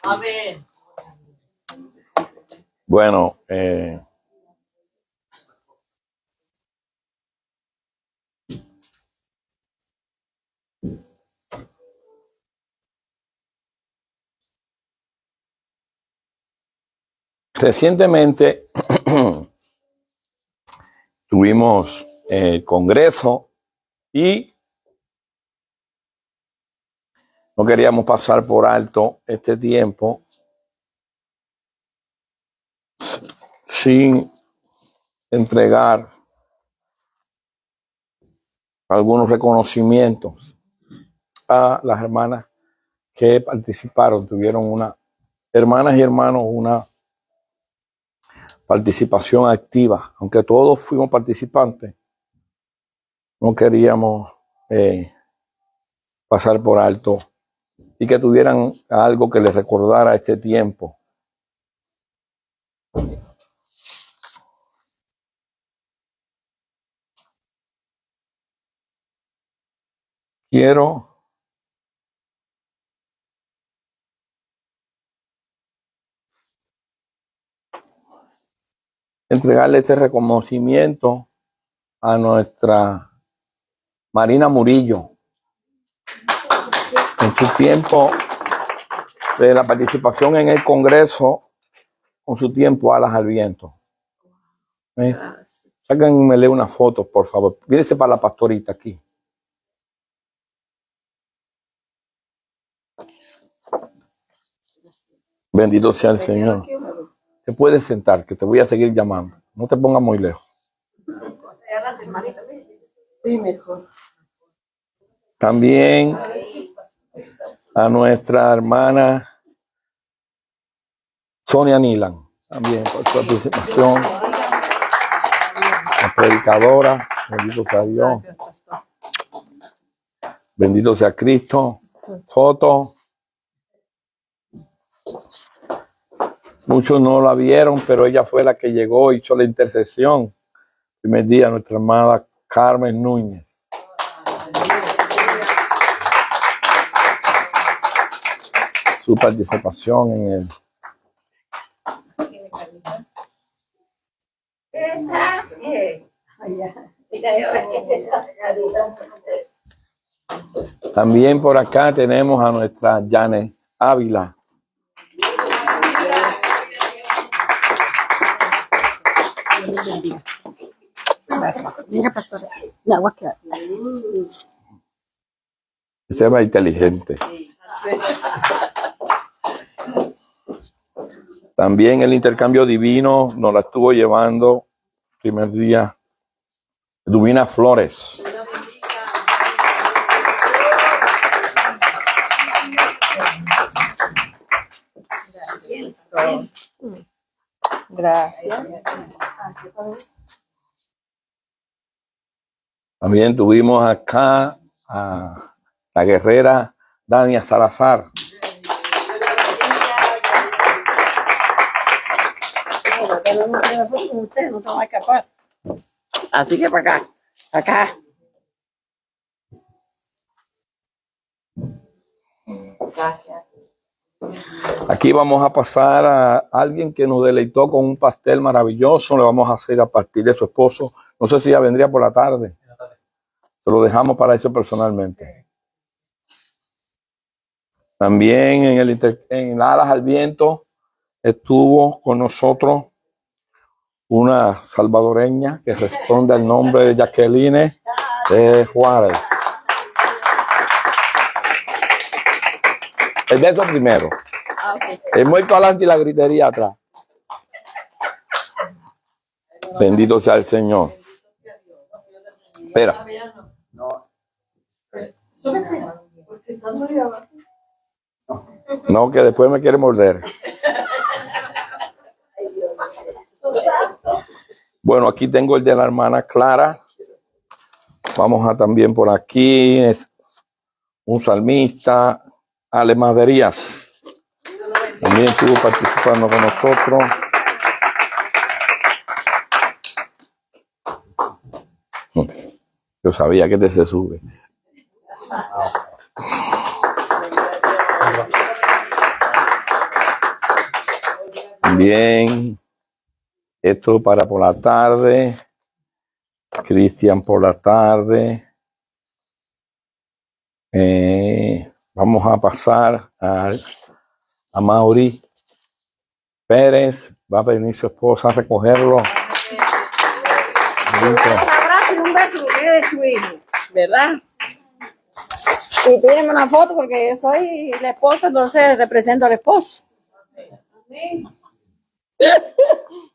Amén. Bueno, recientemente tuvimos el Congreso y no queríamos pasar por alto este tiempo sin entregar algunos reconocimientos a las hermanas que participaron. Tuvieron hermanas y hermanos, una participación activa. Aunque todos fuimos participantes, no queríamos pasar por alto y que tuvieran algo que les recordara este tiempo. Quiero entregarle este reconocimiento a nuestra Marina Murillo en su tiempo de la participación en el Congreso, con su tiempo alas al viento. Sáquenme una foto, por favor. Mírese para la pastorita aquí. Bendito sea el Señor. Te puedes sentar, que te voy a seguir llamando. No te pongas muy lejos. Sí, mejor. También a nuestra hermana Sonia Nilan, también por su participación. La predicadora, bendito sea Dios. Bendito sea Cristo. Foto. Muchos no la vieron, pero ella fue la que llegó y hizo la intercesión. El primer día, nuestra amada Carmen Núñez. Su participación en el... También por acá tenemos a nuestra Janet Ávila. Gracias. Mira, pastor. No, voy a quedar. Este es más inteligente. También el intercambio divino nos la estuvo llevando el primer día Dubina Flores. Gracias. También tuvimos acá a la guerrera Dania Salazar. Ustedes no se van a escapar. Así que para acá. Acá. Gracias. Aquí vamos a pasar a alguien que nos deleitó con un pastel maravilloso. Le vamos a hacer a partir de su esposo. No sé si ya vendría por la tarde. Se lo dejamos para eso personalmente. También en Alas al Viento estuvo con nosotros una salvadoreña que responde al nombre de Jacqueline Juárez. El beso primero. El muerto adelante y la gritería atrás. Bendito sea el Señor. Espera. No, que después me quiere morder. Bueno, aquí tengo el de la hermana Clara. Vamos a también por aquí. Un salmista, Ale Maderías. También estuvo participando con nosotros. Yo sabía que este se sube. Bien. Esto para por la tarde. Cristian por la tarde. Vamos a pasar a Mauri Pérez. Va a venir su esposa a recogerlo. Un abrazo y un beso porque es su hijo, ¿verdad? Y pídeme una foto porque yo soy la esposa, entonces represento al esposo.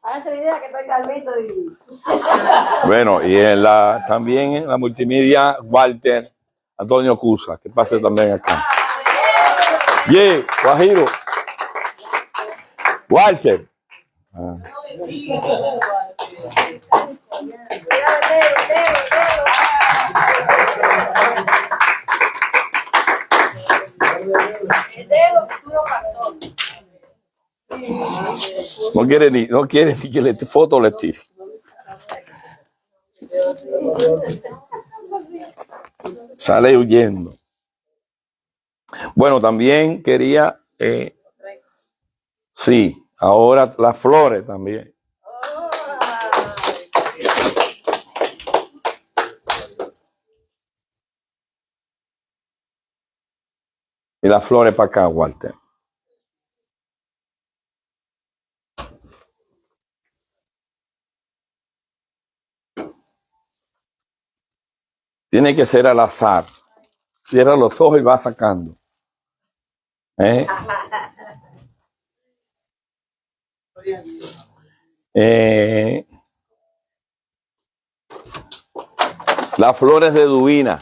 Háganse la idea que estoy calvito y... Bueno, y también en la multimedia, Walter Antonio Cusa, que pase también acá. Yeah, Guajiro. Walter. No quiere ni que le foto le tire. Sale huyendo. Bueno, también quería, sí, ahora las flores también. Y las flores para acá, Walter. Tiene que ser al azar. Cierra los ojos y va sacando. Las flores de Dubina.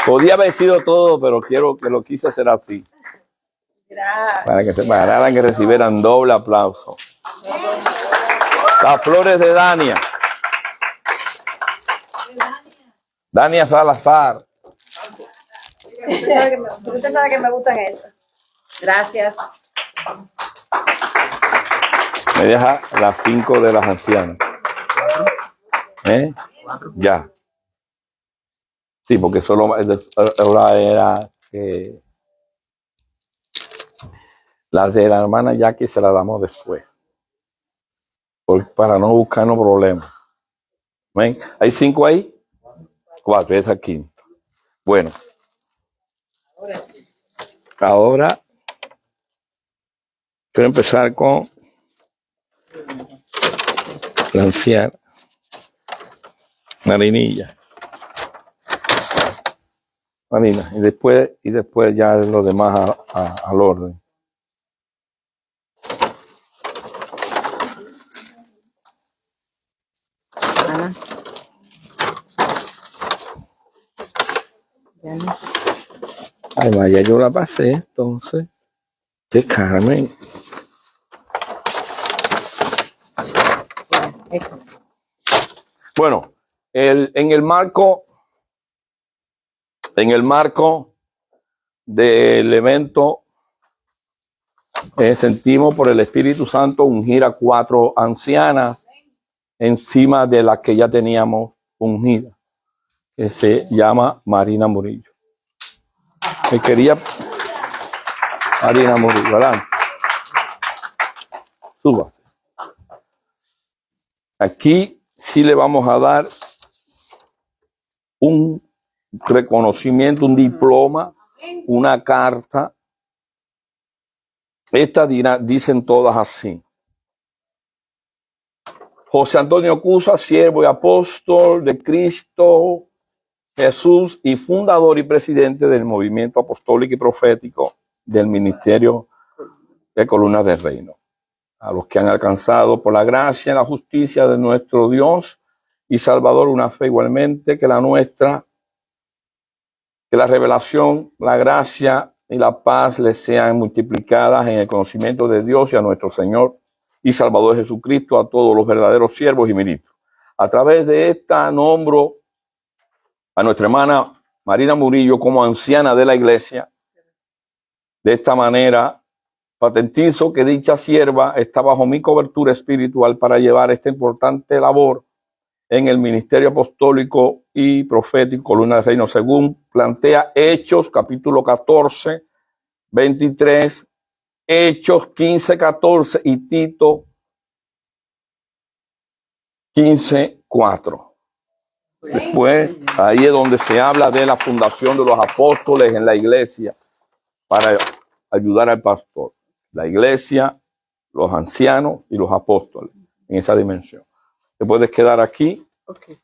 Podía haber sido todo, pero quiero que lo quise hacer así. Para que se pararan, que recibieran doble aplauso. Las flores de Dania. Dania Salazar. Usted sabe que me gustan esas. Gracias. Me deja las 5 de las ancianas. Ya. Sí, porque solo ahora era las de la hermana Jackie se las damos después. Para no buscarnos problemas. ¿Ven? ¿Hay 5 ahí? 4, esa quinta. Bueno. Ahora quiero empezar con la anciana Marinilla. Marina, y después ya lo demás al orden. Ana. Ay, vaya, yo la pasé, entonces. De Carmen. Bueno, en el marco del evento, sentimos por el Espíritu Santo ungir a 4 ancianas encima de las que ya teníamos ungidas, que se llama Marina Murillo. Me quería Marina Murillo, ¿verdad? Suba. Aquí sí le vamos a dar un reconocimiento, un diploma, una carta. Estas dicen todas así. José Antonio Cusa, siervo y apóstol de Cristo Jesús y fundador y presidente del movimiento apostólico y profético del Ministerio de Columnas del Reino. A los que han alcanzado por la gracia y la justicia de nuestro Dios y Salvador una fe igualmente que la nuestra, que la revelación, la gracia y la paz les sean multiplicadas en el conocimiento de Dios y a nuestro Señor y Salvador Jesucristo, a todos los verdaderos siervos y ministros. A través de esta nombro a nuestra hermana Marina Murillo como anciana de la iglesia. De esta manera, patentizo que dicha sierva está bajo mi cobertura espiritual para llevar esta importante labor en el ministerio apostólico y profético Columna del Reino, según plantea Hechos, capítulo 14, 23, Hechos 15, 14 y Tito 15, 4. Después, ahí es donde se habla de la fundación de los apóstoles en la iglesia para ayudar al pastor. La iglesia, los ancianos y los apóstoles en esa dimensión. Te puedes quedar aquí. Okay.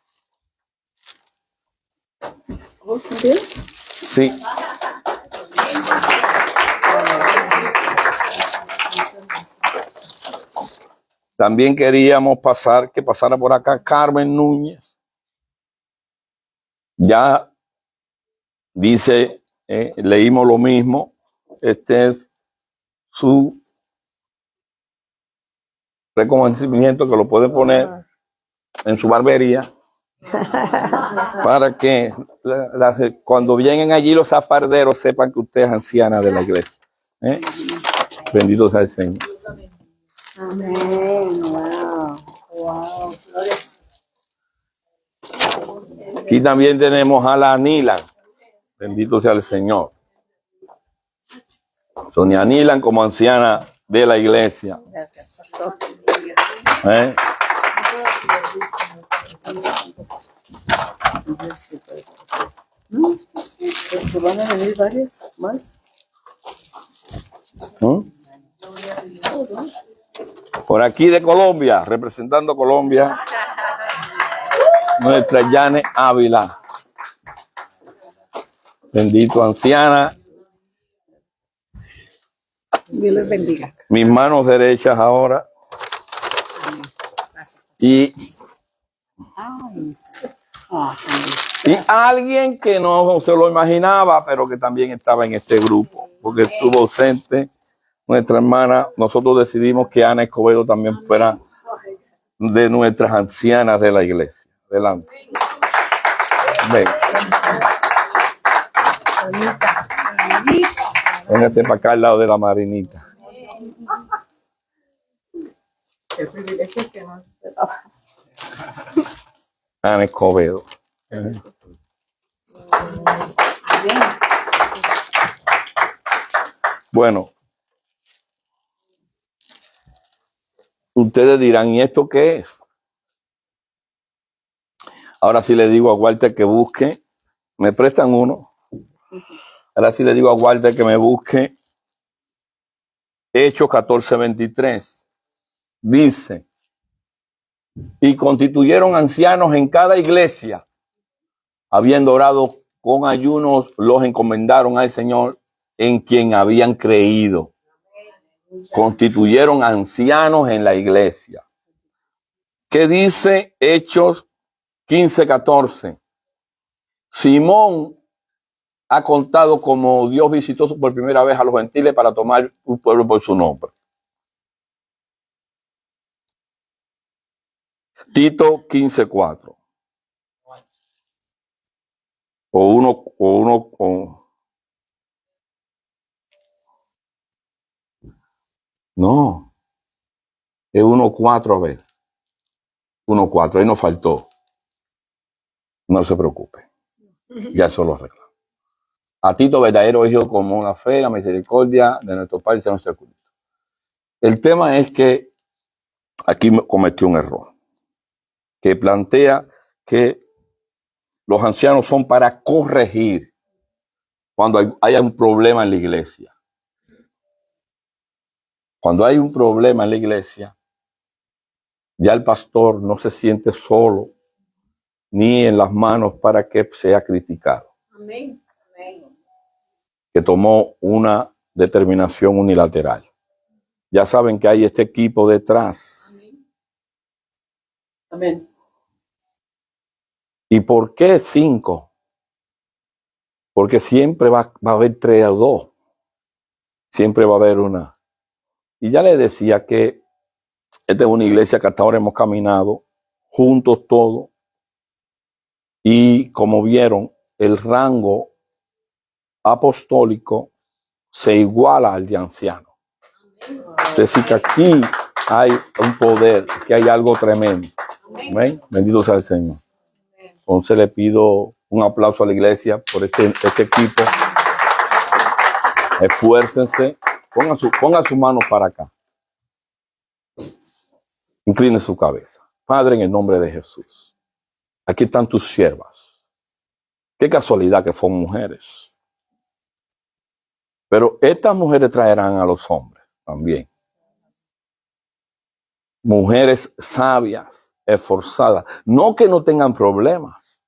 ¿Bien? Sí. También queríamos que pasara por acá Carmen Núñez. Ya dice, leímos lo mismo. Este es su reconocimiento que lo puede poner en su barbería para que cuando vienen allí los zafarderos sepan que usted es anciana de la iglesia. Bendito sea el Señor. Amén. Wow. Wow. Aquí también tenemos a la Nilan. Bendito sea el Señor. Sonia Nilan como anciana de la iglesia. Gracias, pastor. ¿Van a venir varios más? Por aquí de Colombia, representando Colombia, nuestra Yane Ávila. Bendito, anciana. Dios les bendiga. Mis manos derechas ahora. Y alguien que no se lo imaginaba, pero que también estaba en este grupo, porque estuvo ausente nuestra hermana. Nosotros decidimos que Ana Escobedo también fuera de nuestras ancianas de la iglesia. Adelante. Ven. Véngate para acá al lado de la Marinita. Qué privilegio que nos esperaba. Ana Escobedo. Bueno, ustedes dirán, ¿y esto qué es? Ahora sí le digo a Walter que busque, me prestan uno. Ahora sí le digo a Walter que me busque Hechos 14:23. Dice, y constituyeron ancianos en cada iglesia, habiendo orado con ayunos, los encomendaron al Señor en quien habían creído. Constituyeron ancianos en la iglesia. ¿Qué dice Hechos 15:14? Simón ha contado como Dios visitó por primera vez a los gentiles para tomar un pueblo por su nombre. Tito 15:4. No, es 1:4, a ver. 1:4, ahí nos faltó. No se preocupe. Ya eso lo arregla. A Tito, verdadero hijo como la fe, la misericordia de nuestro Padre Señor Jesucristo. El tema es que aquí cometió un error, que plantea que los ancianos son para corregir cuando haya un problema en la iglesia. Cuando hay un problema en la iglesia, ya el pastor no se siente solo ni en las manos para que sea criticado. Amén. Amén. Que tomó una determinación unilateral. Ya saben que hay este equipo detrás. Amén. ¿Y por qué 5? Porque siempre va a haber 3 o 2. Siempre va a haber una. Y ya les decía que esta es una iglesia que hasta ahora hemos caminado juntos todos. Y como vieron, el rango apostólico se iguala al de anciano. Es decir, que aquí hay un poder, que hay algo tremendo. Amén. Bendito sea el Señor. Entonces le pido un aplauso a la iglesia por este equipo. Esfuércense. Pongan sus manos para acá. Incline su cabeza. Padre, en el nombre de Jesús. Aquí están tus siervas. Qué casualidad que son mujeres. Pero estas mujeres traerán a los hombres también. Mujeres sabias, esforzadas. No que no tengan problemas,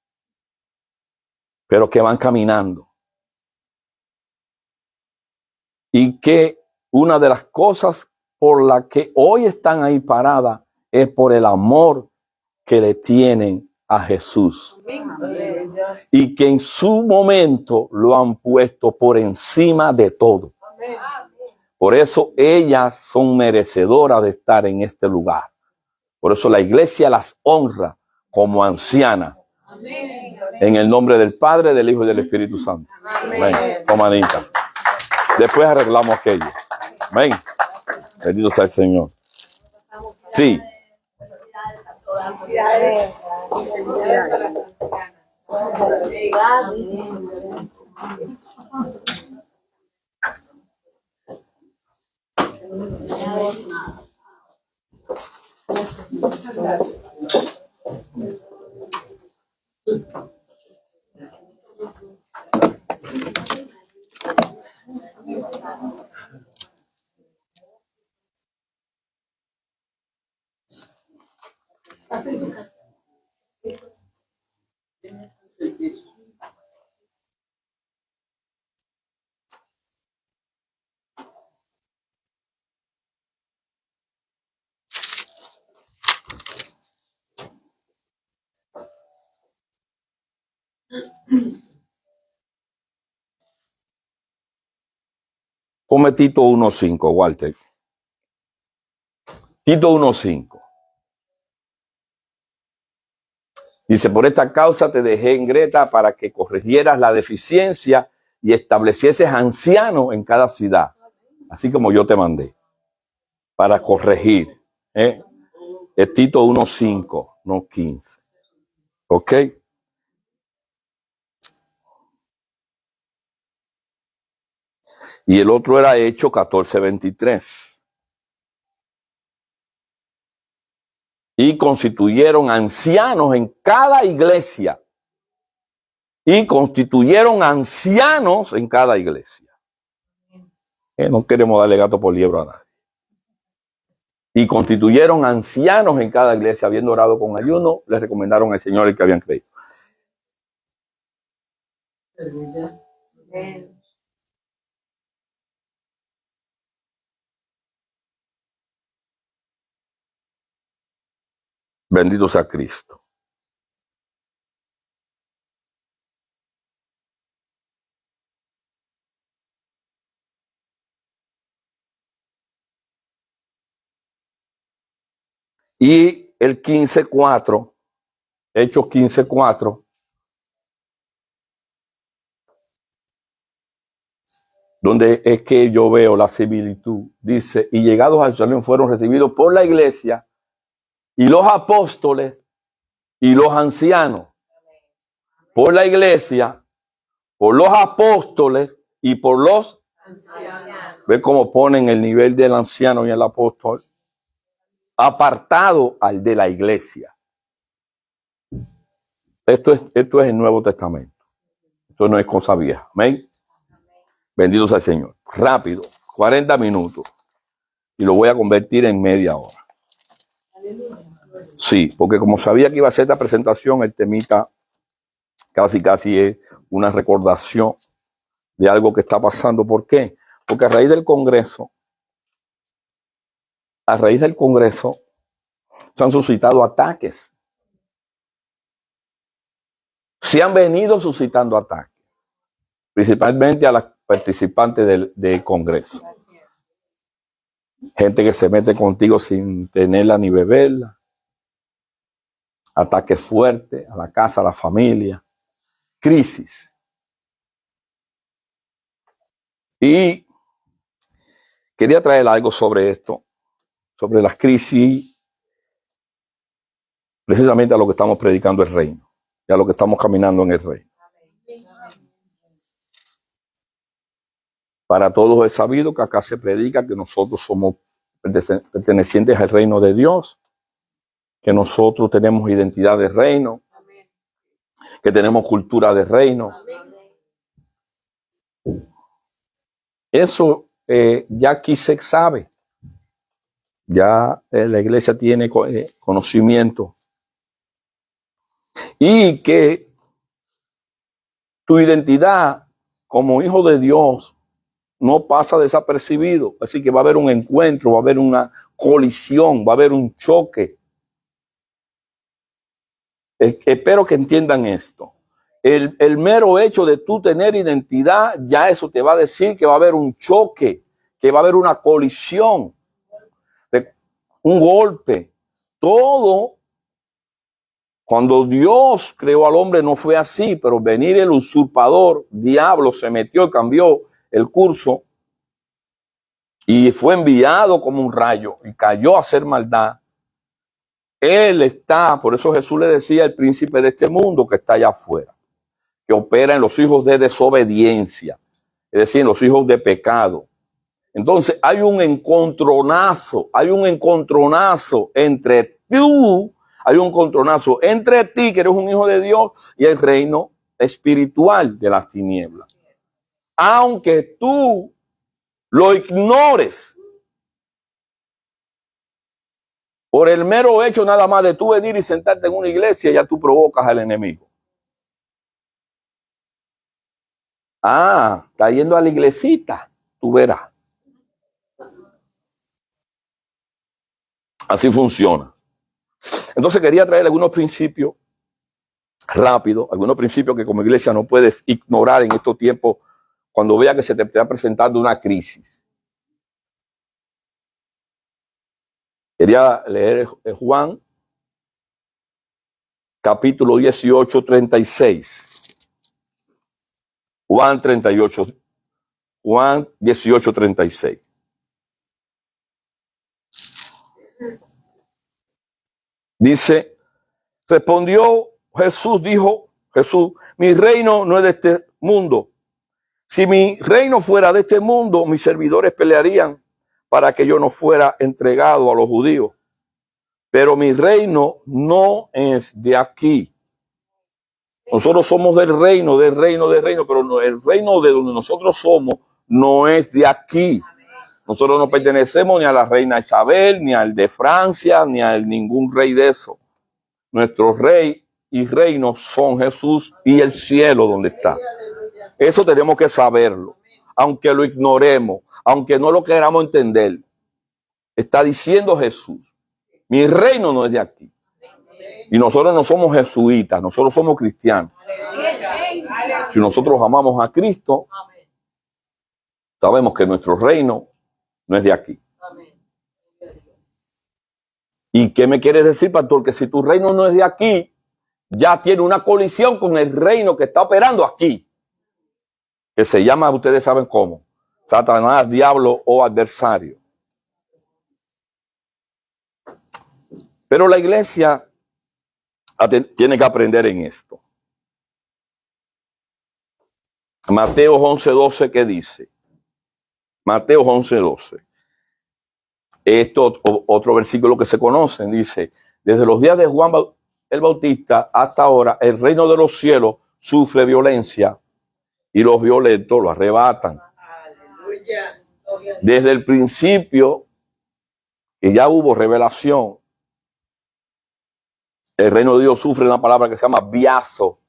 pero que van caminando. Y que una de las cosas por las que hoy están ahí paradas es por el amor que le tienen a Jesús. Y que en su momento lo han puesto por encima de todo. Por eso ellas son merecedoras de estar en este lugar. Por eso la iglesia las honra como ancianas. En el nombre del Padre, del Hijo y del Espíritu Santo. Amén. Toma, Anita. Después arreglamos aquello. Amén. Bendito sea el Señor. Sí. Ponme Tito 1:5, Walter. Tito 1:5. Dice, por esta causa te dejé en Greta para que corrigieras la deficiencia y establecieses ancianos en cada ciudad, así como yo te mandé, para corregir. Es Tito 1:5, no 15. ¿Ok? Y el otro era Hechos 14:23. Y constituyeron ancianos en cada iglesia. Y constituyeron ancianos en cada iglesia. No queremos darle gato por liebre a nadie. Y constituyeron ancianos en cada iglesia, habiendo orado con ayuno, les recomendaron al Señor el que habían creído. Bendito sea Cristo. Y el 15:4, Hechos 15:4, donde es que yo veo la similitud, dice, y llegados a Jerusalén fueron recibidos por la iglesia y los apóstoles y los ancianos. Por la iglesia, por los apóstoles y por los ancianos. ¿Ve cómo ponen el nivel del anciano y el apóstol? Apartado al de la iglesia. Esto es el Nuevo Testamento. Esto no es cosa vieja. Amén. Bendito sea el Señor. Rápido, 40 minutos. Y lo voy a convertir en media hora. Sí, porque como sabía que iba a ser esta presentación, el temita casi es una recordación de algo que está pasando. ¿Por qué? Porque a raíz del Congreso se han suscitado ataques. Se han venido suscitando ataques, principalmente a las participantes del Congreso. Gente que se mete contigo sin tenerla ni beberla. Ataques fuertes a la casa, a la familia. Crisis. Y quería traer algo sobre esto, sobre las crisis, precisamente a lo que estamos predicando el reino y a lo que estamos caminando en el reino. Para todos es sabido que acá se predica que nosotros somos pertenecientes al reino de Dios, que nosotros tenemos identidad de reino, que tenemos cultura de reino. Eso ya aquí se sabe. Ya la iglesia tiene conocimiento. Y que tu identidad como hijo de Dios no pasa desapercibido. Así que va a haber un encuentro, va a haber una colisión, va a haber un choque. Espero que entiendan esto. El mero hecho de tú tener identidad, ya eso te va a decir que va a haber un choque, que va a haber una colisión, un golpe. Todo, cuando Dios creó al hombre no fue así, pero venir el usurpador, diablo, se metió y cambió el curso y fue enviado como un rayo y cayó a hacer maldad. Él está, por eso Jesús le decía, el príncipe de este mundo que está allá afuera, que opera en los hijos de desobediencia, es decir, en los hijos de pecado. Entonces hay un encontronazo entre tú, hay un encontronazo entre ti, que eres un hijo de Dios, y el reino espiritual de las tinieblas. Aunque tú lo ignores, por el mero hecho nada más de tú venir y sentarte en una iglesia, ya tú provocas al enemigo. Ah, está yendo a la iglesita, tú verás. Así funciona. Entonces quería traer algunos principios rápidos, algunos principios que como iglesia no puedes ignorar en estos tiempos cuando vea que se te está presentando una crisis. Quería leer Juan, capítulo 18, 36. Juan 18, 36. Dice, respondió Jesús, dijo Jesús, mi reino no es de este mundo. Si mi reino fuera de este mundo, mis servidores pelearían para que yo no fuera entregado a los judíos. Pero mi reino no es de aquí. Nosotros somos del reino, pero no, el reino de donde nosotros somos no es de aquí. Nosotros no pertenecemos ni a la reina Isabel, ni al de Francia, ni a ningún rey de eso. Nuestro rey y reino son Jesús y el cielo donde está. Eso tenemos que saberlo, aunque lo ignoremos, aunque no lo queramos entender. Está diciendo Jesús, mi reino no es de aquí. Y nosotros no somos jesuitas, nosotros somos cristianos. Si nosotros amamos a Cristo, sabemos que nuestro reino no es de aquí. ¿Y qué me quieres decir, pastor? Que si tu reino no es de aquí, ya tiene una colisión con el reino que está operando aquí. Que se llama, ustedes saben cómo, Satanás, diablo o adversario. Pero la iglesia tiene que aprender en esto. Mateo 11:12, ¿qué dice? Mateo 11:12. Esto otro versículo que se conocen, dice, desde los días de Juan el Bautista hasta ahora, el reino de los cielos sufre violencia y los violentos lo arrebatan. Desde el principio, que ya hubo revelación, el reino de Dios sufre una palabra que se llama biazo.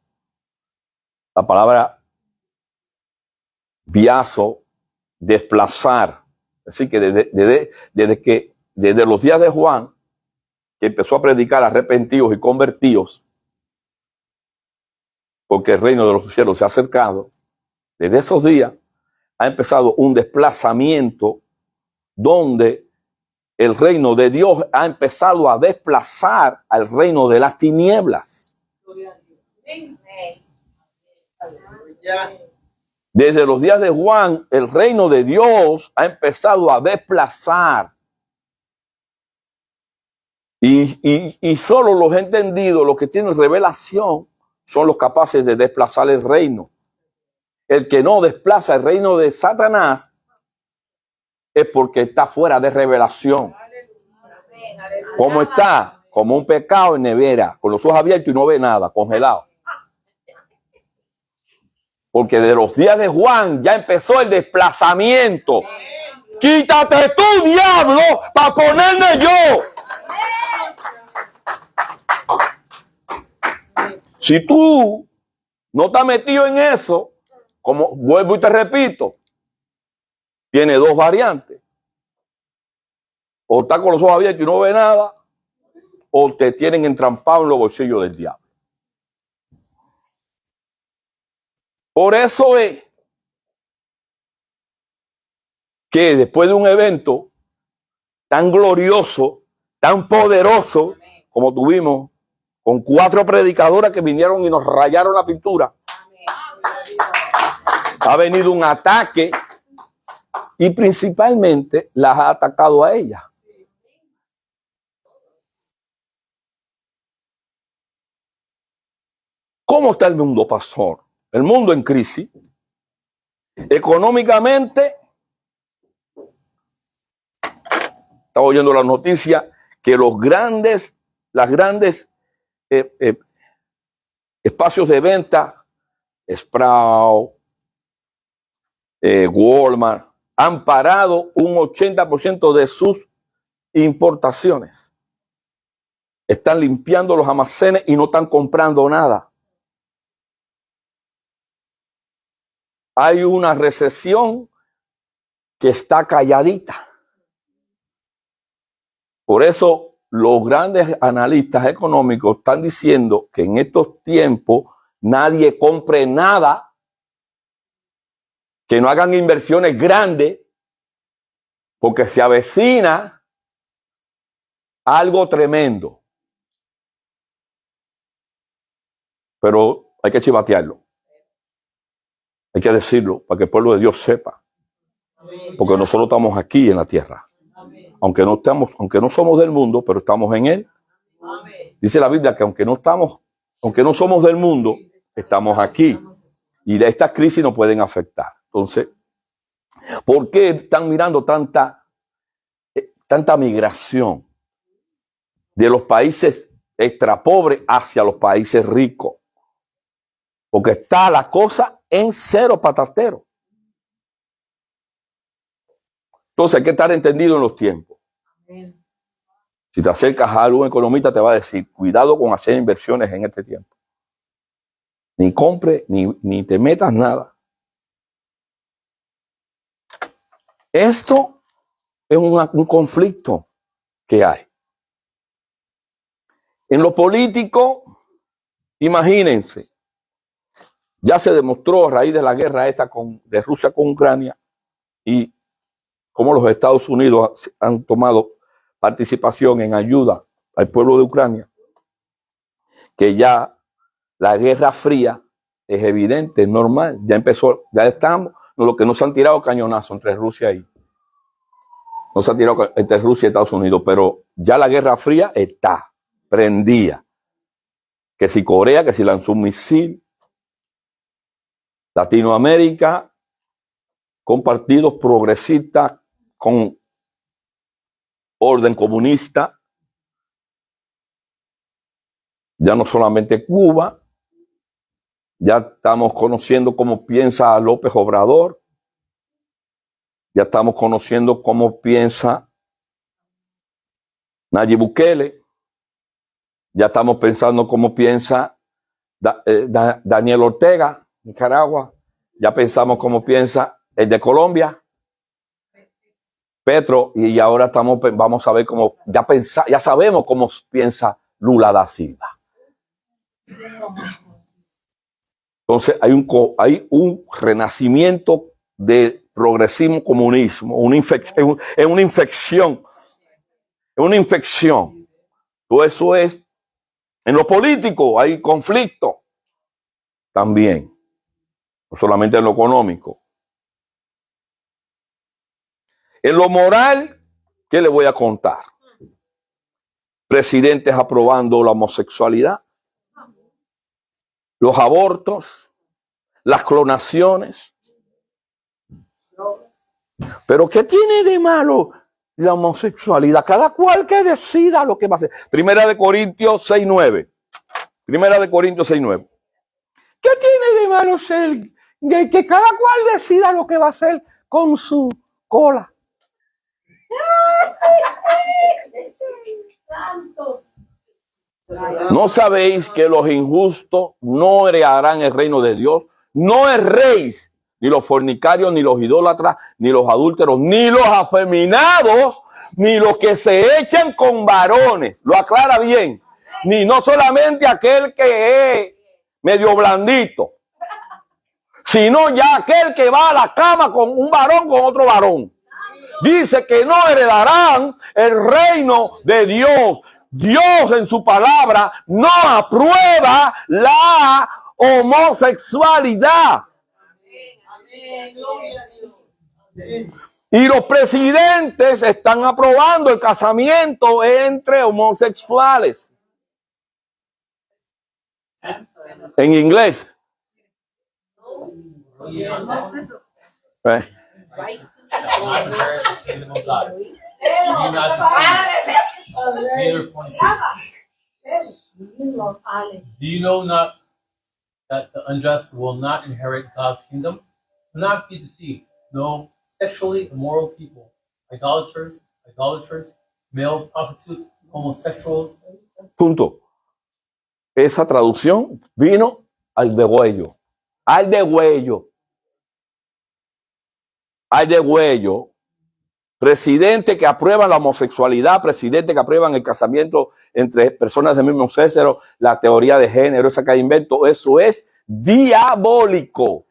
La palabra biazo, desplazar. Así que desde los días de Juan, que empezó a predicar arrepentidos y convertidos, porque el reino de los cielos se ha acercado, desde esos días ha empezado un desplazamiento donde el reino de Dios ha empezado a desplazar al reino de las tinieblas. Desde los días de Juan, el reino de Dios ha empezado a desplazar. Y solo los entendidos, los que tienen revelación, son los capaces de desplazar el reino. El que no desplaza el reino de Satanás es porque está fuera de revelación. ¿Cómo está? Como un pecado en nevera, con los ojos abiertos y no ve nada, congelado. Porque de los días de Juan ya empezó el desplazamiento. Quítate tú, diablo, para ponerme yo. Si tú no estás metido en eso, como vuelvo y te repito, tiene dos variantes. O está con los ojos abiertos y no ve nada, o te tienen entrampado en los bolsillos del diablo. Por eso es que después de un evento tan glorioso, tan poderoso, como tuvimos, con 4 predicadoras que vinieron y nos rayaron la pintura, ha venido un ataque y principalmente las ha atacado a ellas. ¿Cómo está el mundo, pastor? El mundo en crisis. Económicamente, estaba oyendo la noticia que las grandes espacios de venta, Sprout, Walmart, han parado un 80% de sus importaciones. Están limpiando los almacenes y no están comprando nada. Hay una recesión que está calladita. Por eso los grandes analistas económicos están diciendo que en estos tiempos nadie compre nada, que no hagan inversiones grandes, porque se avecina algo tremendo. Pero hay que chivatearlo. Hay que decirlo para que el pueblo de Dios sepa. Porque nosotros estamos aquí en la tierra. Aunque no somos del mundo, pero estamos en él. Dice la Biblia que aunque no somos del mundo, estamos aquí. Y de esta crisis nos pueden afectar. Entonces, ¿por qué están mirando tanta migración de los países extra pobres hacia los países ricos? Porque está la cosa en cero patatero. Entonces hay que estar entendido en los tiempos. Si te acercas a algún economista te va a decir, cuidado con hacer inversiones en este tiempo. Ni compre, ni te metas nada. Esto es un conflicto que hay. En lo político, imagínense, ya se demostró a raíz de la guerra esta de Rusia con Ucrania y cómo los Estados Unidos han tomado participación en ayuda al pueblo de Ucrania, que ya la guerra fría es evidente, es normal, ya empezó, ya estamos, lo que no se han tirado cañonazos entre Rusia y no se ha tirado entre Rusia y Estados Unidos, pero ya la guerra fría está prendida. Que si Corea, que si lanzó un misil, Latinoamérica, con partidos progresistas, con orden comunista, ya no solamente Cuba, ya estamos conociendo cómo piensa López Obrador, ya estamos conociendo cómo piensa Nayib Bukele, ya estamos pensando cómo piensa Daniel Ortega, Nicaragua, ya pensamos cómo piensa el de Colombia, Petro, y ahora vamos a ver cómo, ya sabemos cómo piensa Lula da Silva. Entonces hay un renacimiento del progresismo comunismo, es una infección. Todo eso es, en lo político hay conflicto también, no solamente en lo económico. En lo moral, ¿qué le voy a contar? Presidentes aprobando la homosexualidad, los abortos, las clonaciones, Pero ¿qué tiene de malo la homosexualidad? Cada cual que decida lo que va a hacer. Primera de Corintios 6:9. Primera de Corintios 6:9. ¿Qué tiene de malo ser gay? Que cada cual decida lo que va a hacer con su cola. ¿No sabéis que los injustos no heredarán el reino de Dios? No erréis, ni los fornicarios, ni los idólatras, ni los adúlteros, ni los afeminados, ni los que se echan con varones. Lo aclara bien. Ni no solamente aquel que es medio blandito, sino ya aquel que va a la cama con un varón, con otro varón. Dice que no heredarán el reino de Dios. Dios en su palabra no aprueba la homosexualidad. Y los presidentes están aprobando el casamiento entre homosexuales. En inglés. Not inherit the kingdom of God. Do not deceive, neither fornicate. Do you know not that the unjust will not inherit God's kingdom? Do not be deceived. No sexually immoral people, idolaters, male prostitutes, homosexuals. Punto. Esa traducción vino al degüello. Al degüello. Al degüello. Presidentes que aprueban la homosexualidad, presidentes que aprueban el casamiento entre personas del mismo sexo, la teoría de género, esa que hay invento, eso es diabólico.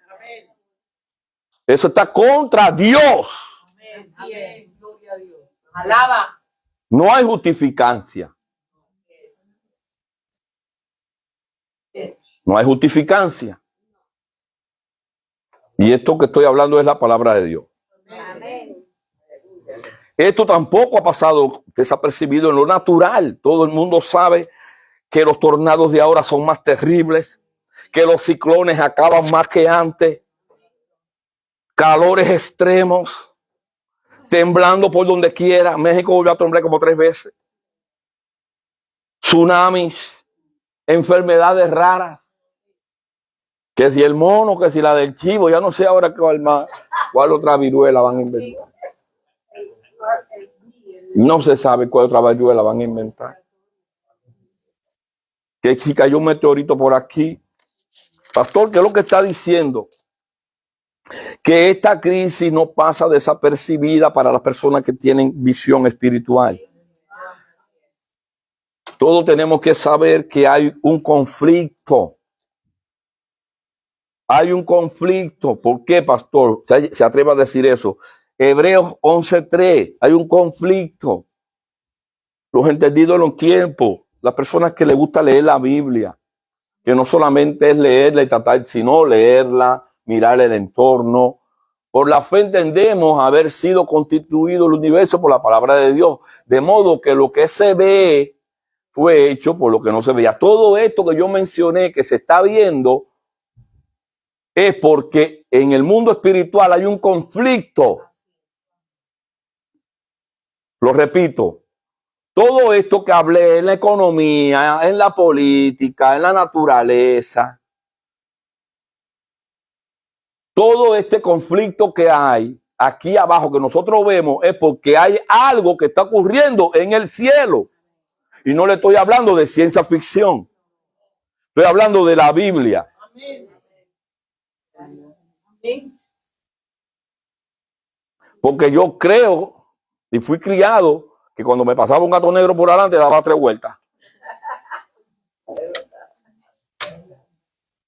Eso está contra Dios. Alaba. No hay justificancia. No hay justificancia. Y esto que estoy hablando es la palabra de Dios. Amén. Esto tampoco ha pasado desapercibido en lo natural. Todo el mundo sabe que los tornados de ahora son más terribles, que los ciclones acaban más que antes, calores extremos, temblando por donde quiera. México volvió a temblar como 3 veces. Tsunamis, enfermedades raras. Que si el mono, que si la del chivo, ya no sé ahora cuál otra viruela van a inventar. No se sabe cuál otra viruela van a inventar. Que si cayó un meteorito por aquí. Pastor, ¿qué es lo que está diciendo? Que esta crisis no pasa desapercibida para las personas que tienen visión espiritual. Todos tenemos que saber que hay un conflicto. Hay un conflicto. ¿Por qué, pastor? Se atreve a decir eso. Hebreos 11:3. Hay un conflicto. Los entendidos en los tiempos. Las personas que les gusta leer la Biblia. Que no solamente es leerla y tratar, sino leerla, mirar el entorno. Por la fe entendemos haber sido constituido el universo por la palabra de Dios. De modo que lo que se ve fue hecho por lo que no se veía. Todo esto que yo mencioné que se está viendo es porque en el mundo espiritual hay un conflicto. Lo repito, todo esto que hablé en la economía, en la política, en la naturaleza, todo este conflicto que hay aquí abajo que nosotros vemos es porque hay algo que está ocurriendo en el cielo. Y no le estoy hablando de ciencia ficción. Estoy hablando de la Biblia. Porque yo creo y fui criado que cuando me pasaba un gato negro por adelante daba 3 vueltas.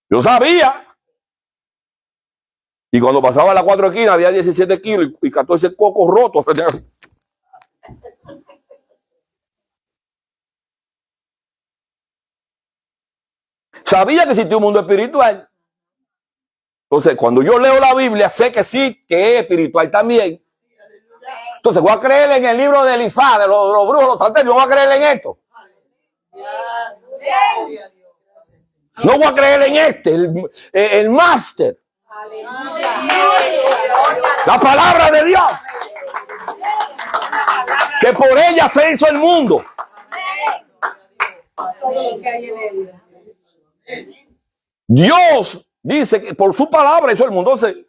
Yo sabía. Y cuando pasaba las 4 esquinas había 17 kilos y 14 cocos rotos. Sabía que existía un mundo espiritual. Entonces, cuando yo leo la Biblia, sé que sí, que es espiritual también. Entonces, voy a creer en el libro de Elifaz, de los brujos, los santeros, voy a creer en esto. No voy a creer en este, el máster. La palabra de Dios. que por ella se hizo el mundo. Dios dice que por su palabra hizo el mundo. Entonces,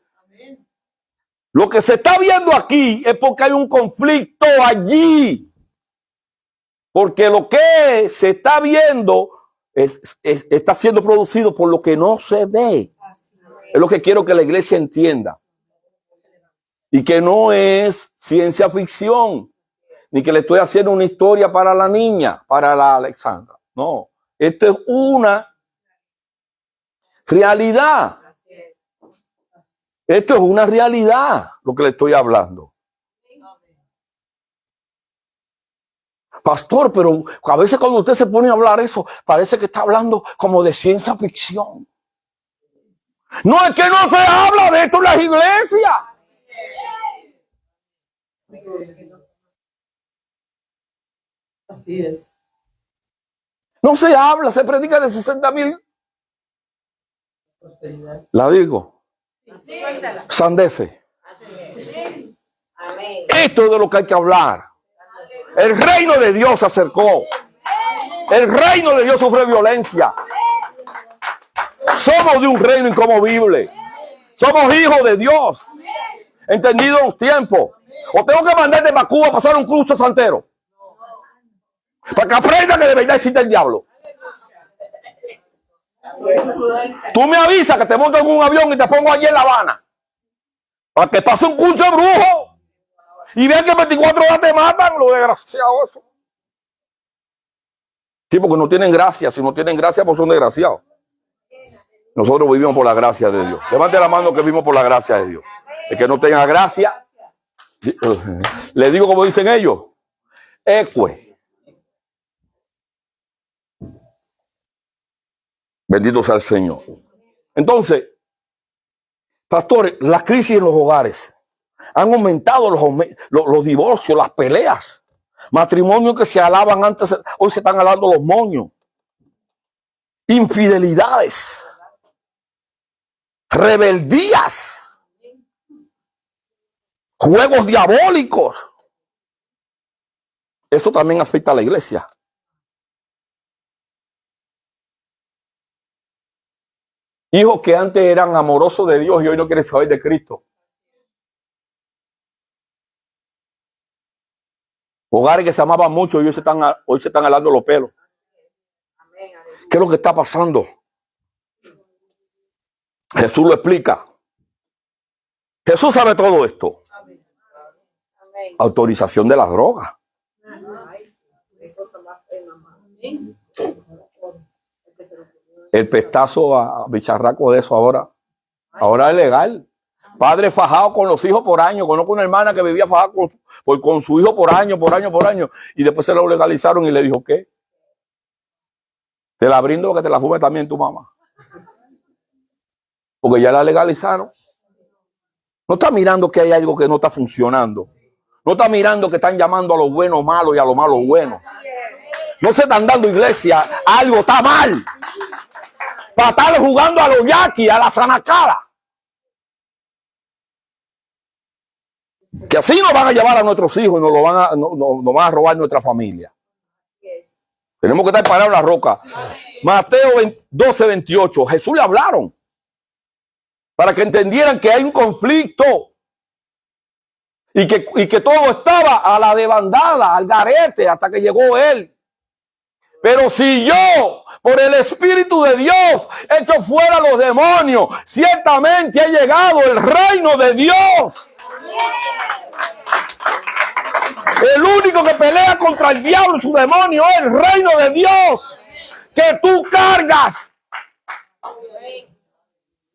lo que se está viendo aquí es porque hay un conflicto allí. Porque lo que se está viendo está siendo producido por lo que no se ve. Es lo que quiero que la iglesia entienda. Y que no es ciencia ficción, ni que le estoy haciendo una historia para la niña, para la Alexandra. No, esto es una realidad. Esto es una realidad, lo que le estoy hablando. Pastor, pero a veces cuando usted se pone a hablar eso, parece que está hablando como de ciencia ficción. No, es que no se habla de esto en las iglesias. Así es. No se habla, se predica de 60,000. Prosperidad. La digo. Sandefe. Esto es de lo que hay que hablar. El reino de Dios se acercó. El reino de Dios sufre violencia. Somos de un reino inconmovible. Somos hijos de Dios. Entendido en los tiempos. O tengo que mandarte para Cuba a pasar un cruce santero. Para que aprenda que de verdad existe el diablo. Tú me avisas que te monto en un avión y te pongo allí en La Habana. Para que pase un curso de brujo. Y vean que 24 horas te matan, los desgraciados. Sí, porque no tienen gracia. Si no tienen gracia, pues son desgraciados. Nosotros vivimos por la gracia de Dios. Levante la mano que vivimos por la gracia de Dios. El que no tenga gracia, le digo como dicen ellos, ecue. Bendito sea el Señor. Entonces, pastores, la crisis en los hogares han aumentado los divorcios, las peleas, matrimonios que se alaban antes, hoy se están alando los moños, infidelidades, rebeldías, juegos diabólicos. Eso también afecta a la iglesia. Hijos que antes eran amorosos de Dios y hoy no quieren saber de Cristo. Hogares que se amaban mucho y hoy se están alando los pelos. ¿Qué es lo que está pasando? Jesús lo explica. Jesús sabe todo esto. Autorización de las drogas. El pestazo a bicharraco de eso ahora es legal. Padre fajado con los hijos por año. Conozco una hermana que vivía fajada con su hijo por año. Y después se lo legalizaron y le dijo, ¿qué? Te la brindo que te la fume también tu mamá. Porque ya la legalizaron. No está mirando que hay algo que no está funcionando. No está mirando que están llamando a lo bueno malo y a lo malo bueno. No se están dando iglesia. Algo está mal. Para estar jugando a los yaquis, a la zanacada. Que así nos van a llevar a nuestros hijos y nos van a robar nuestra familia. Tenemos que estar parados en la roca. Mateo 12:28. Jesús le hablaron para que entendieran que hay un conflicto y que todo estaba a la debandada, al garete, hasta que llegó él. Pero si yo, por el Espíritu de Dios, echo fuera los demonios, ciertamente ha llegado el reino de Dios. El único que pelea contra el diablo y su demonio es el reino de Dios que tú cargas,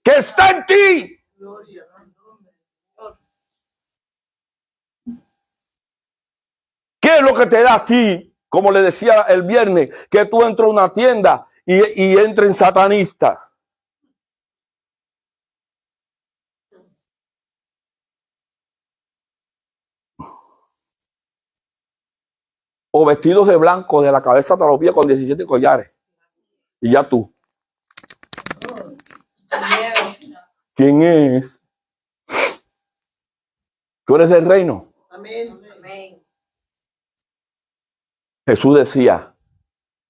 que está en ti. ¿Qué es lo que te da a ti? Como le decía el viernes, que tú entras a una tienda y entren satanistas. O vestidos de blanco de la cabeza hasta los pies con 17 collares. Y ya tú. ¿Quién es? Tú eres del reino. Amén. Jesús decía,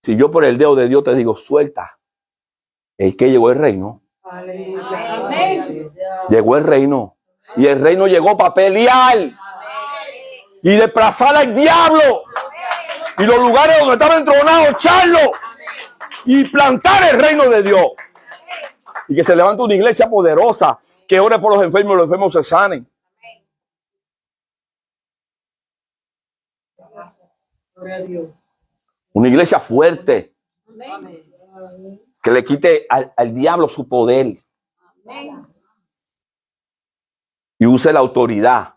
si yo por el dedo de Dios te digo, suelta, es que llegó el reino. Amén. Llegó el reino. Y el reino llegó para pelear y desplazar al diablo. Y los lugares donde estaban entronados, echarlo y plantar el reino de Dios. Y que se levante una iglesia poderosa, que ore por los enfermos se sanen. Una iglesia fuerte, que le quite al diablo su poder y use la autoridad.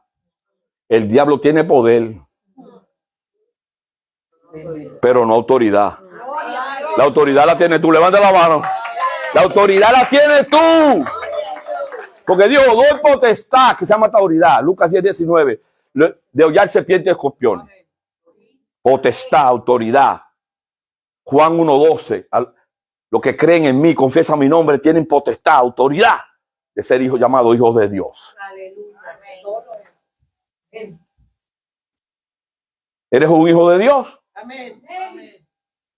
El diablo tiene poder, pero no autoridad. La autoridad la tienes tú. Levanta la mano. La autoridad la tienes tú. Porque Dios doy potestad, que se llama autoridad. Lucas 10:19. De hollar serpientes y escorpiones. Potestad, autoridad. Juan 1:12. Los que creen en mí, confiesan mi nombre, tienen potestad, autoridad de ser hijos llamados hijos de Dios. ¿Eres un hijo de Dios? Amén.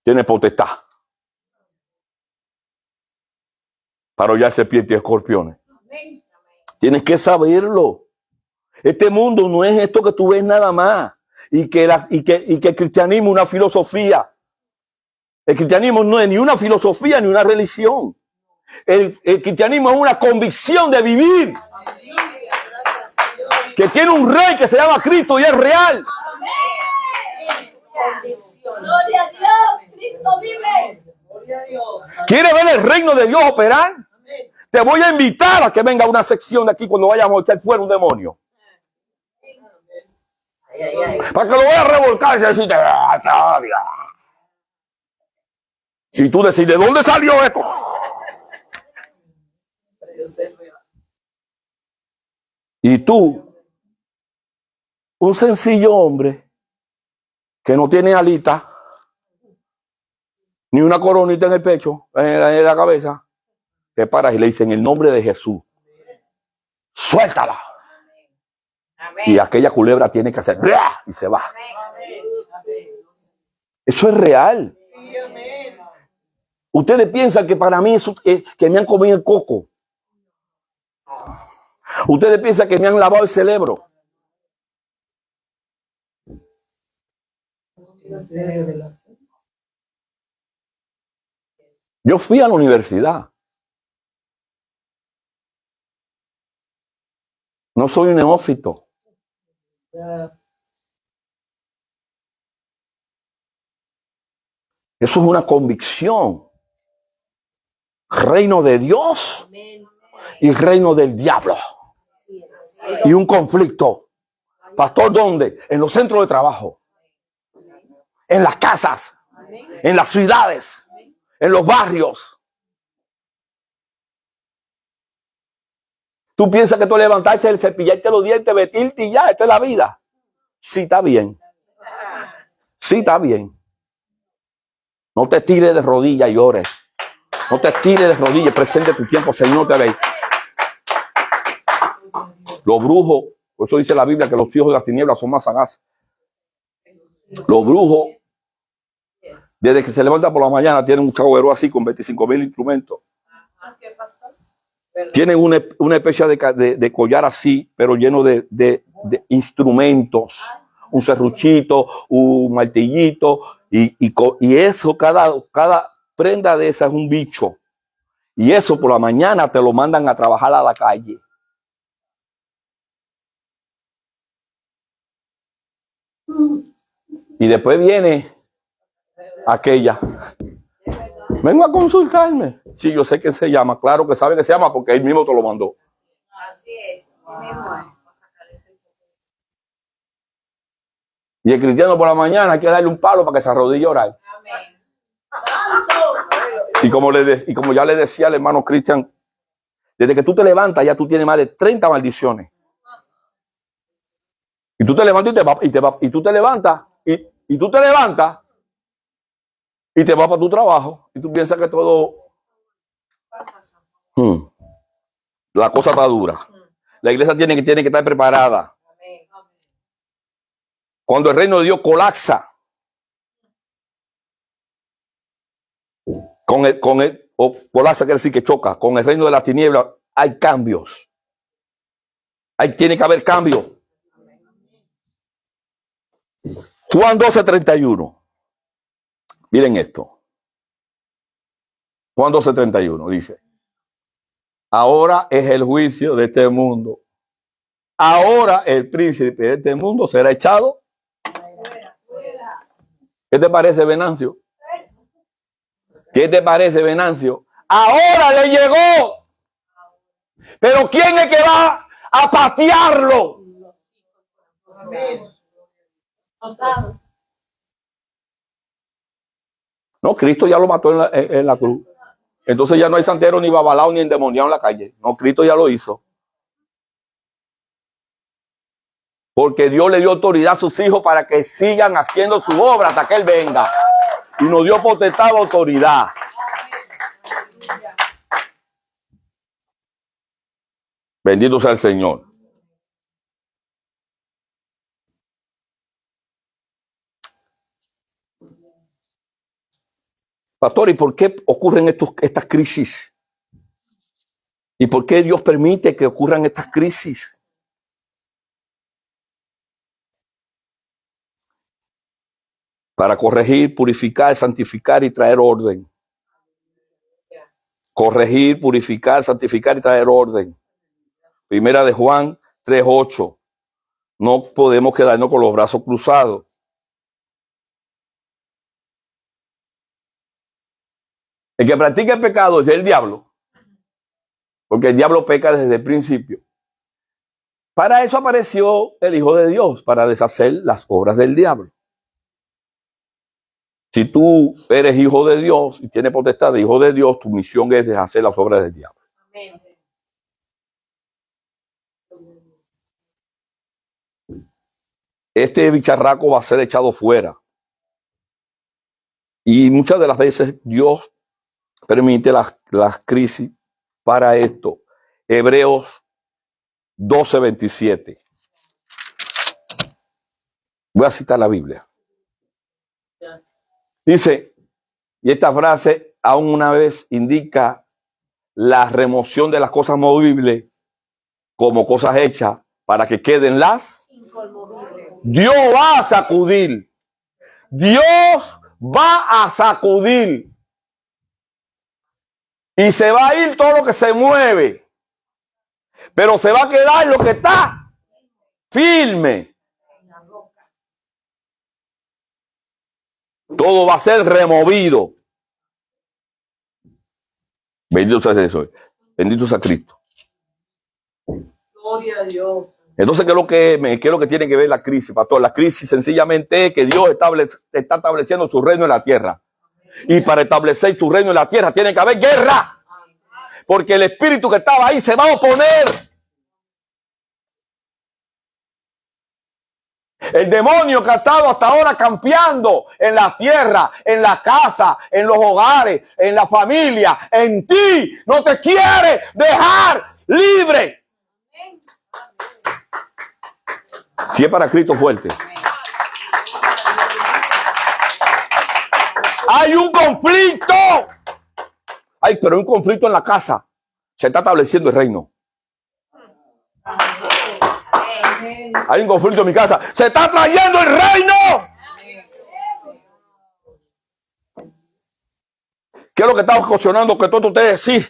Tienes potestad para hollar serpientes y escorpiones. Tienes que saberlo. Este mundo no es esto que tú ves nada más. Y que el cristianismo es una filosofía. El cristianismo no es ni una filosofía ni una religión. El cristianismo es una convicción de vivir. Que tiene un rey que se llama Cristo y es real. Gloria a Dios, Cristo vive. Gloria a Dios. ¿Quieres ver el reino de Dios operar? Te voy a invitar a que venga a una sección de aquí cuando vayamos a echar fuera un demonio. Para que lo vaya a revolcar y decirte, y tú decís, ¿de dónde salió esto? Y tú, un sencillo hombre que no tiene alita, ni una coronita en el pecho, en la cabeza, te paras y le dicen, en el nombre de Jesús, suéltala. Y aquella culebra tiene que hacer ¡blah! Y se va. Eso es real. Ustedes piensan que para mí eso es que me han comido el coco. Ustedes piensan que me han lavado el cerebro. Yo fui a la universidad. No soy un neófito. Eso es una convicción. Reino de Dios y reino del diablo. Y un conflicto. Pastor, ¿dónde? En los centros de trabajo. En las casas. En las ciudades. En los barrios. Tú piensas que tú levantarse, el cepillarte los dientes, vestirte y ya, esta es la vida. Sí, está bien. Sí, está bien. No te tires de rodillas y ores. No te tires de rodillas, presente tu tiempo, Señor, te ve. Los brujos, por eso dice la Biblia que los hijos de las tinieblas son más sagaces. Los brujos, desde que se levantan por la mañana, tienen un caguero así con 25,000 instrumentos. Tienen una especie de collar así, pero lleno de instrumentos. Un serruchito, un martillito, y eso, cada prenda de esa es un bicho. Y eso por la mañana te lo mandan a trabajar a la calle. Y después viene aquella. Vengo a consultarme. Sí, yo sé que se llama. Claro que sabe que se llama porque él mismo te lo mandó. Así es. Así mismo es. Y el cristiano por la mañana hay que darle un palo para que se arrodille a orar. Amén. Y como ya le decía al hermano Cristian, desde que tú te levantas ya tú tienes más de 30 maldiciones. Y tú te levantas y tú te levantas y te vas para tu trabajo y tú piensas que todo la cosa está dura. La iglesia tiene que estar preparada. Cuando el reino de Dios colapsa, o colarse quiere decir que choca, con el reino de la tiniebla hay cambios. Tiene que haber cambios. Juan 12:31. Miren esto. Juan 12:31 dice: ahora es el juicio de este mundo. Ahora el príncipe de este mundo será echado. ¿Qué te parece, Venancio? ¿Qué te parece, Venancio? Ahora le llegó. Pero ¿quién es que va a patearlo? No, Cristo ya lo mató en la cruz. Entonces ya no hay santero, ni babalao, ni endemoniado en la calle. No, Cristo ya lo hizo. Porque Dios le dio autoridad a sus hijos para que sigan haciendo su obra hasta que Él venga. Y nos dio potestad de autoridad. Bendito sea el Señor. Pastor, ¿y por qué ocurren estas crisis? ¿Y por qué Dios permite que ocurran estas crisis? Para corregir, purificar, santificar y traer orden. Corregir, purificar, santificar y traer orden. Primera de Juan 3:8. No podemos quedarnos con los brazos cruzados. El que practica el pecado es del diablo. Porque el diablo peca desde el principio. Para eso apareció el Hijo de Dios, para deshacer las obras del diablo. Si tú eres hijo de Dios y tienes potestad de hijo de Dios, tu misión es deshacer las obras del diablo. Amén. Este bicharraco va a ser echado fuera. Y muchas de las veces Dios permite las crisis para esto. Hebreos 12:27. Voy a citar la Biblia. Dice, y esta frase aún una vez indica la remoción de las cosas movibles como cosas hechas para que queden las inconmovibles. Dios va a sacudir. Dios va a sacudir. Y se va a ir todo lo que se mueve. Pero se va a quedar lo que está firme. Todo va a ser removido. Bendito sea eso. Bendito sea Cristo. Gloria a Dios. Entonces, ¿qué es lo que tiene que ver la crisis, pastor? La crisis sencillamente es que Dios está estableciendo su reino en la tierra. Y para establecer su reino en la tierra tiene que haber guerra. Porque el espíritu que estaba ahí se va a oponer. El demonio que ha estado hasta ahora campeando en la tierra, en la casa, en los hogares, en la familia, en ti, no te quiere dejar libre. Si es para Cristo, fuerte. Hay un conflicto. Pero hay un conflicto en la casa. Se está estableciendo el reino. Hay un conflicto en mi casa. Se está trayendo el reino. ¿Qué es lo que está ocasionando que todos ustedes sí?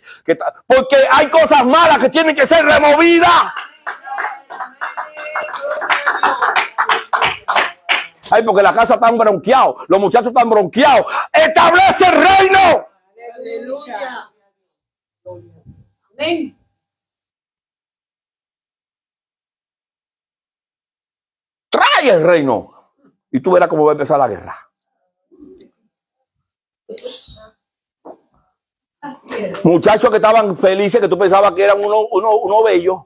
Porque hay cosas malas que tienen que ser removidas. Ay, porque la casa está bronqueado, los muchachos están bronqueados. ¡Establece el reino! ¡Aleluya! Amén. Trae el reino. Y tú verás cómo va a empezar la guerra. Muchachos que estaban felices, que tú pensabas que eran uno bellos.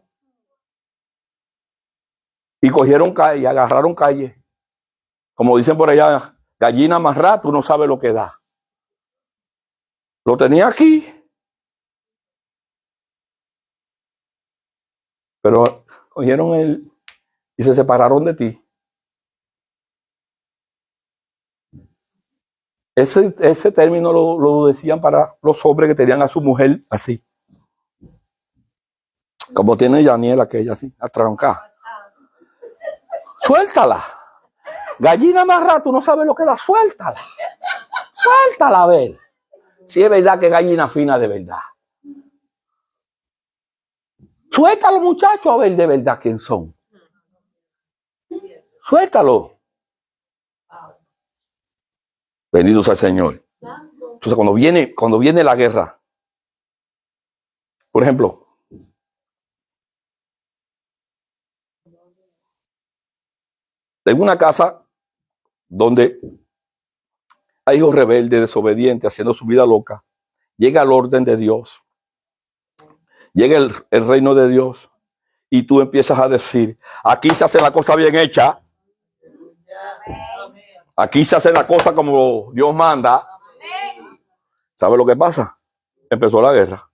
Y cogieron calle, agarraron calle. Como dicen por allá, gallina amarrada, tú no sabes lo que da. Lo tenía aquí. Pero cogieron él y se separaron de ti. Ese término lo decían para los hombres que tenían a su mujer así. Como tiene Daniel aquella así, atrancada. Suéltala. Gallina amarrada, tú no sabes lo que da, suéltala. Suéltala a ver. Si es verdad que es gallina fina de verdad. Suéltalo, muchachos, a ver de verdad quién son. Suéltalo. Bendito sea el Señor. Entonces, cuando viene la guerra, por ejemplo, en una casa donde hay hijos rebeldes, desobedientes, haciendo su vida loca, llega el orden de Dios, llega el reino de Dios, y tú empiezas a decir, aquí se hace la cosa bien hecha, aquí se hace la cosa como Dios manda. ¿Sabe lo que pasa? Empezó la guerra.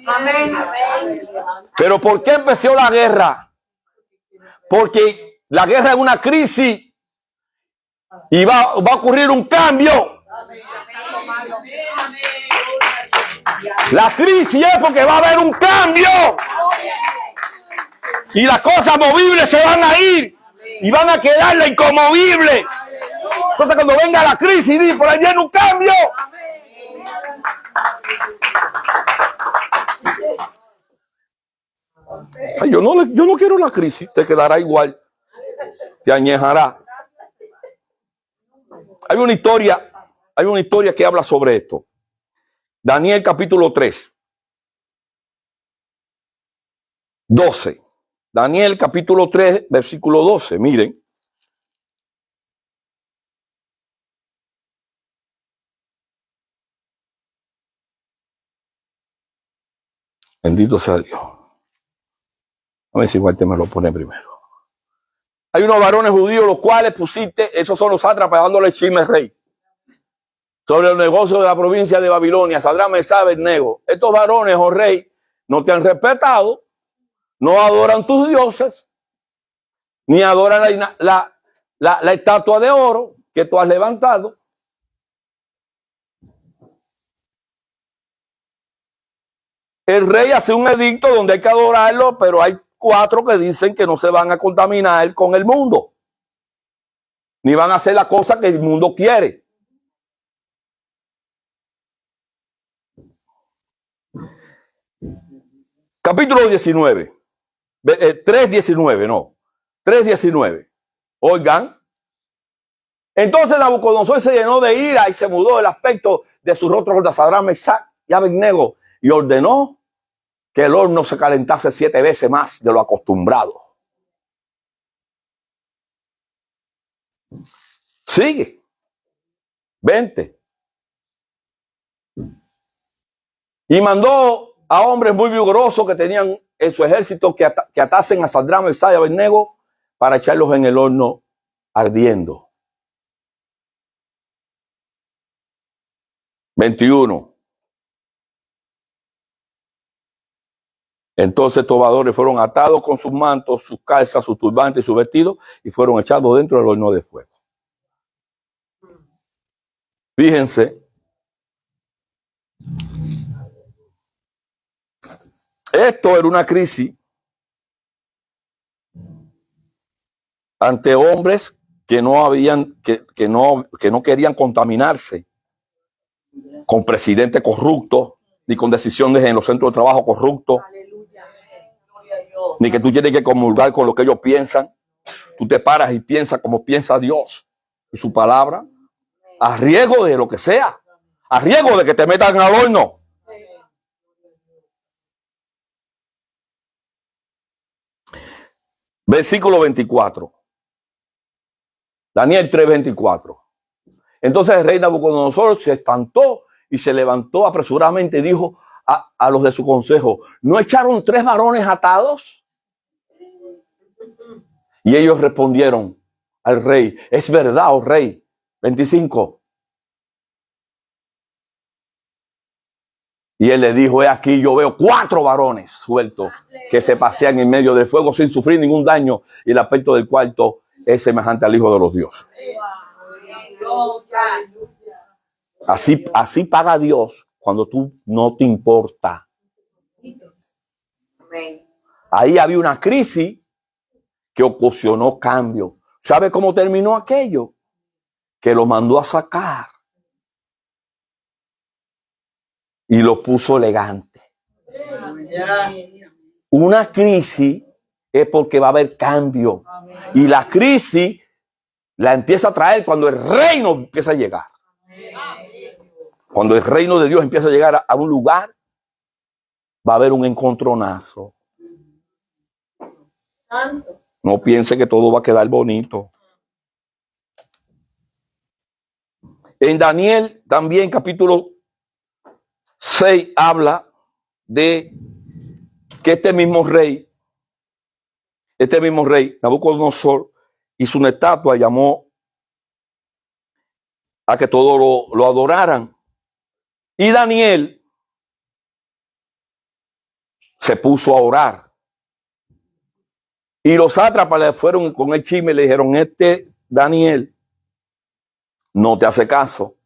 Amén. ¿Pero por qué empezó la guerra? Porque la guerra es una crisis y va a ocurrir un cambio. La crisis es porque va a haber un cambio. Y las cosas movibles se van a ir y van a quedar la inconmovible. Entonces cuando venga la crisis, dice, por ahí viene un cambio. Ay, yo no quiero la crisis, te quedará igual, te añejará. Hay una historia que habla sobre esto. Daniel capítulo 3, 12. Daniel capítulo 3, versículo 12, miren. Bendito sea Dios. A ver si igual te me lo pone primero. Hay unos varones judíos los cuales pusiste, esos son los sátrapas dándole chisme al rey, sobre el negocio de la provincia de Babilonia, Sadrach, Mesach, Abednego. Estos varones, oh rey, no te han respetado, no adoran tus dioses, ni adoran la estatua de oro que tú has levantado. El rey hace un edicto donde hay que adorarlo, pero hay 4 que dicen que no se van a contaminar con el mundo, ni van a hacer la cosa que el mundo quiere. Capítulo 19, 3:19, no, 3:19. Oigan, entonces Nabucodonosor se llenó de ira y se mudó el aspecto de su rostro contra Sadrach, Mesach y Abednego y ordenó que el horno se calentase 7 veces más de lo acostumbrado. Sigue. 20. Y mandó a hombres muy vigorosos que tenían en su ejército que atasen a Sadrach, Mesach y Abednego para echarlos en el horno ardiendo. 21. Entonces estos varones fueron atados con sus mantos, sus calzas, sus turbantes y sus vestidos y fueron echados dentro del horno de fuego. Fíjense. Esto era una crisis ante hombres que no querían contaminarse con presidentes corruptos, ni con decisiones en los centros de trabajo corruptos, ni que tú tienes que comulgar con lo que ellos piensan. Tú te paras y piensas como piensa Dios y su palabra, a riesgo de lo que sea, a riesgo de que te metan al horno. Versículo 24. Daniel 3:24. Entonces el rey Nabucodonosor se espantó y se levantó apresuradamente y dijo a los de su consejo, ¿no echaron 3 varones atados? Y ellos respondieron al rey, es verdad, oh rey. 25. Y él le dijo, he aquí yo veo 4 varones sueltos que se pasean en medio del fuego sin sufrir ningún daño y el aspecto del cuarto es semejante al Hijo de los Dioses. Así paga Dios cuando tú no te importa. Ahí había una crisis que ocasionó cambio. ¿Sabe cómo terminó aquello? Que lo mandó a sacar y lo puso elegante. Una crisis es porque va a haber cambio. Y la crisis la empieza a traer cuando el reino empieza a llegar. Cuando el reino de Dios empieza a llegar a un lugar, va a haber un encontronazo. No piense que todo va a quedar bonito. En Daniel también, capítulo 6, habla de que este mismo rey, Nabucodonosor, hizo una estatua, llamó a que todos lo adoraran. Y Daniel se puso a orar. Y los sátrapas le fueron con el chisme y le dijeron, Daniel no te hace caso.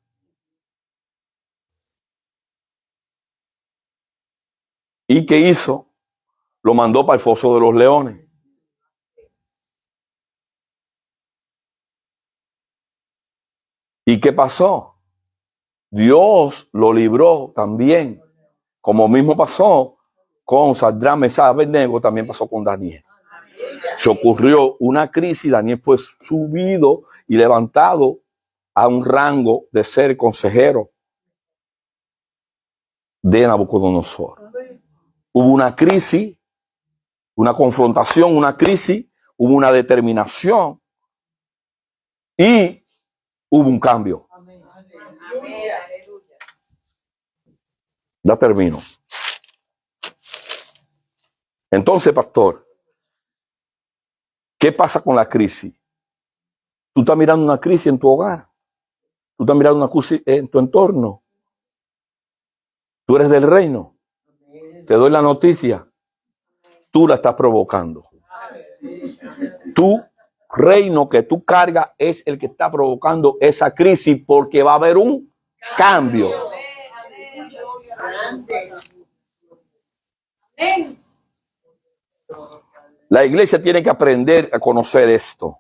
¿Y qué hizo? Lo mandó para el foso de los leones. ¿Y qué pasó? Dios lo libró también. Como mismo pasó con Sadrach, Mesach y Abednego, también pasó con Daniel. Se ocurrió una crisis, Daniel fue subido y levantado a un rango de ser consejero de Nabucodonosor. Hubo una crisis, una confrontación, una crisis, hubo una determinación y hubo un cambio. Ya termino. Entonces, pastor, ¿qué pasa con la crisis? Tú estás mirando una crisis en tu hogar. Tú estás mirando una crisis en tu entorno. Tú eres del reino. Te doy la noticia. Tú la estás provocando. Tu reino que tú cargas es el que está provocando esa crisis porque va a haber un cambio. La iglesia tiene que aprender a conocer esto.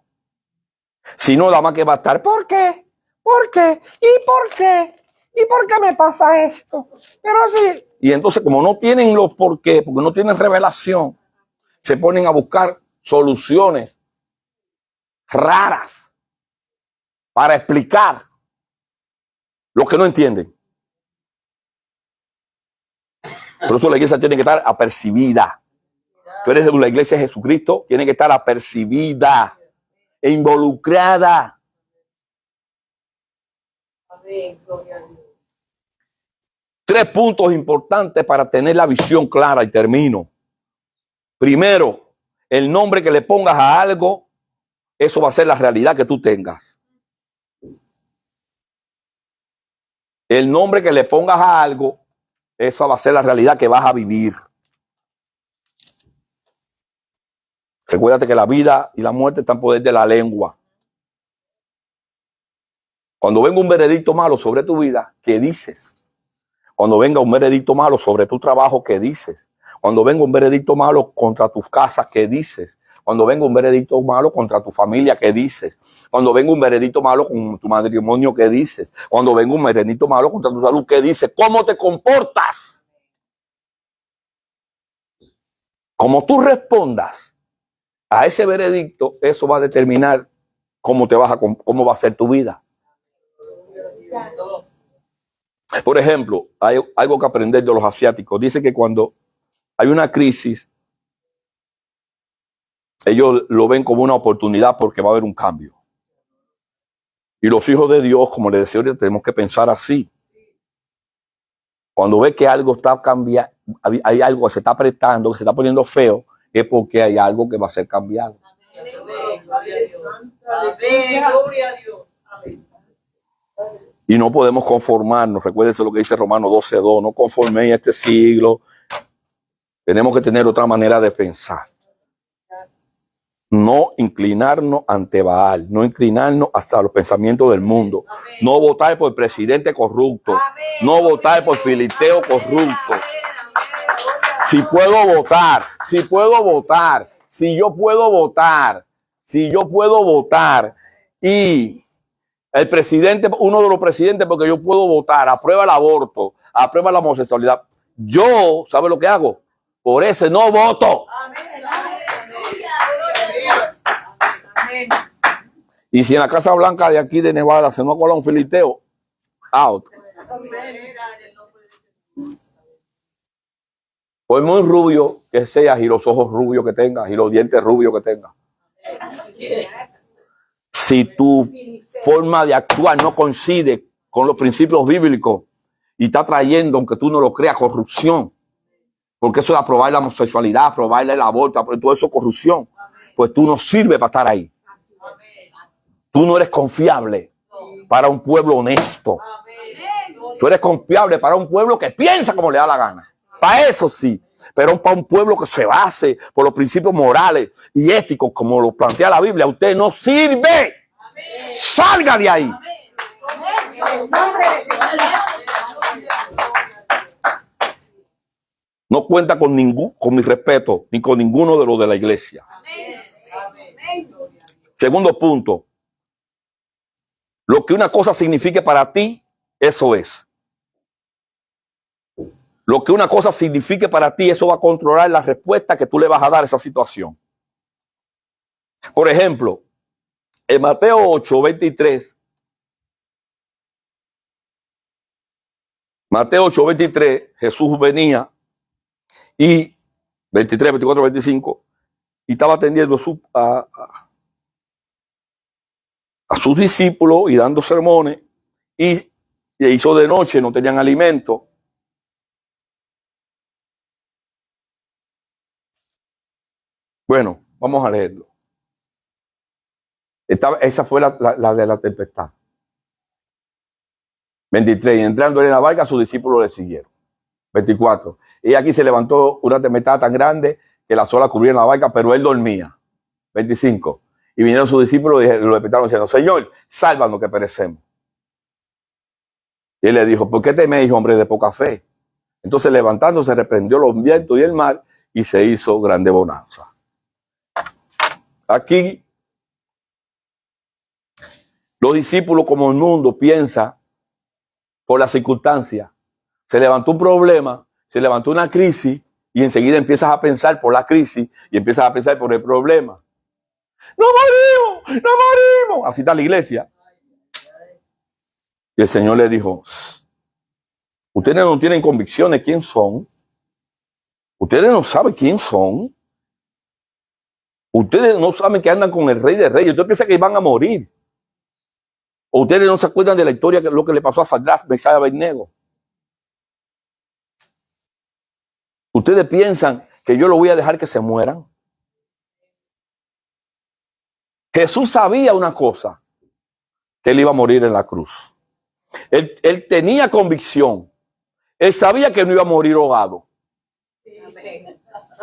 Si no, la más que va a estar, ¿por qué? ¿Por qué? ¿Y por qué? ¿Y por qué me pasa esto? Pero sí. Y entonces, como no tienen los por qué, porque no tienen revelación, se ponen a buscar soluciones raras para explicar lo que no entienden. Por eso la iglesia tiene que estar apercibida. Tú eres de la iglesia de Jesucristo, tiene que estar apercibida e involucrada. Amén, gloria a Dios. 3 puntos importantes para tener la visión clara y termino. Primero, el nombre que le pongas a algo, eso va a ser la realidad que tú tengas. El nombre que le pongas a algo, eso va a ser la realidad que vas a vivir. Recuérdate que la vida y la muerte están en poder de la lengua. Cuando venga un veredicto malo sobre tu vida, ¿qué dices? Cuando venga un veredicto malo sobre tu trabajo, ¿qué dices? Cuando venga un veredicto malo contra tus casas, ¿qué dices? Cuando venga un veredicto malo contra tu familia, ¿qué dices? Cuando venga un veredicto malo con tu matrimonio, ¿qué dices? Cuando venga un veredicto malo contra tu salud, ¿qué dices? ¿Cómo te comportas? Como tú respondas a ese veredicto, eso va a determinar cómo va a ser tu vida. Por ejemplo, hay algo que aprender de los asiáticos. Dice que cuando hay una crisis, ellos lo ven como una oportunidad porque va a haber un cambio. Y los hijos de Dios, como les decía ahorita, tenemos que pensar así. Cuando ve que algo está cambiando, hay algo que se está apretando, que se está poniendo feo, es porque hay algo que va a ser cambiado. Gloria a Dios. Y no podemos conformarnos. Recuérdense lo que dice Romanos 12:2. No conforméis a este siglo. Tenemos que tener otra manera de pensar. No inclinarnos ante Baal, no inclinarnos hasta los pensamientos del mundo, no votar por presidente corrupto, no votar por filisteo corrupto. Si puedo votar, si yo puedo votar y el presidente, uno de los presidentes, porque yo puedo votar, aprueba el aborto, aprueba la homosexualidad, yo, ¿sabe lo que hago? Por ese no voto. Y si en la Casa Blanca de aquí de Nevada se nos cola un filisteo, out. Por muy rubio que seas y los ojos rubios que tengas y los dientes rubios que tengas. Si tu forma de actuar no coincide con los principios bíblicos y está trayendo, aunque tú no lo creas, corrupción, porque eso de aprobar la homosexualidad, aprobar el aborto, todo eso es corrupción, pues tú no sirves para estar ahí. Tú no eres confiable para un pueblo honesto. Tú eres confiable para un pueblo que piensa como le da la gana. Para eso sí. Pero para un pueblo que se base por los principios morales y éticos, como lo plantea la Biblia, usted no sirve. Salga de ahí. No cuenta con mi respeto, ni con ninguno de los de la iglesia. Segundo punto. Lo que una cosa signifique para ti, eso es. Lo que una cosa signifique para ti, eso va a controlar la respuesta que tú le vas a dar a esa situación. Por ejemplo, en Mateo 8:23, Jesús venía y 23, 24, 25, y estaba atendiendo a sus discípulos y dando sermones, y hizo de noche, no tenían alimento. Bueno, vamos a leerlo. Esa fue la de la tempestad. 23, y entrando en la barca, sus discípulos le siguieron. 24, y aquí se levantó una tempestad tan grande que las olas cubrían la barca, pero él dormía. 25, y vinieron sus discípulos y lo despertaron diciendo: Señor, sálvanos que perecemos. Y él le dijo: ¿por qué teméis, hombre de poca fe? Entonces, levantándose, reprendió los vientos y el mar y se hizo grande bonanza. Aquí, los discípulos, como el mundo piensa por las circunstancias, se levantó un problema, se levantó una crisis y enseguida empiezas a pensar por la crisis y empiezas a pensar por el problema. ¡No morimos! ¡No morimos! Así está la iglesia. Y el Señor le dijo: ustedes no tienen convicción de quién son. Ustedes no saben quién son. Ustedes no saben que andan con el Rey de Reyes. Ustedes piensan que van a morir. O ustedes no se acuerdan de la historia, que lo que le pasó a Sadrach, Mesach y Abednego. Ustedes piensan que yo lo voy a dejar que se mueran. Jesús sabía una cosa, que él iba a morir en la cruz. Él tenía convicción. Él sabía que no iba a morir ahogado.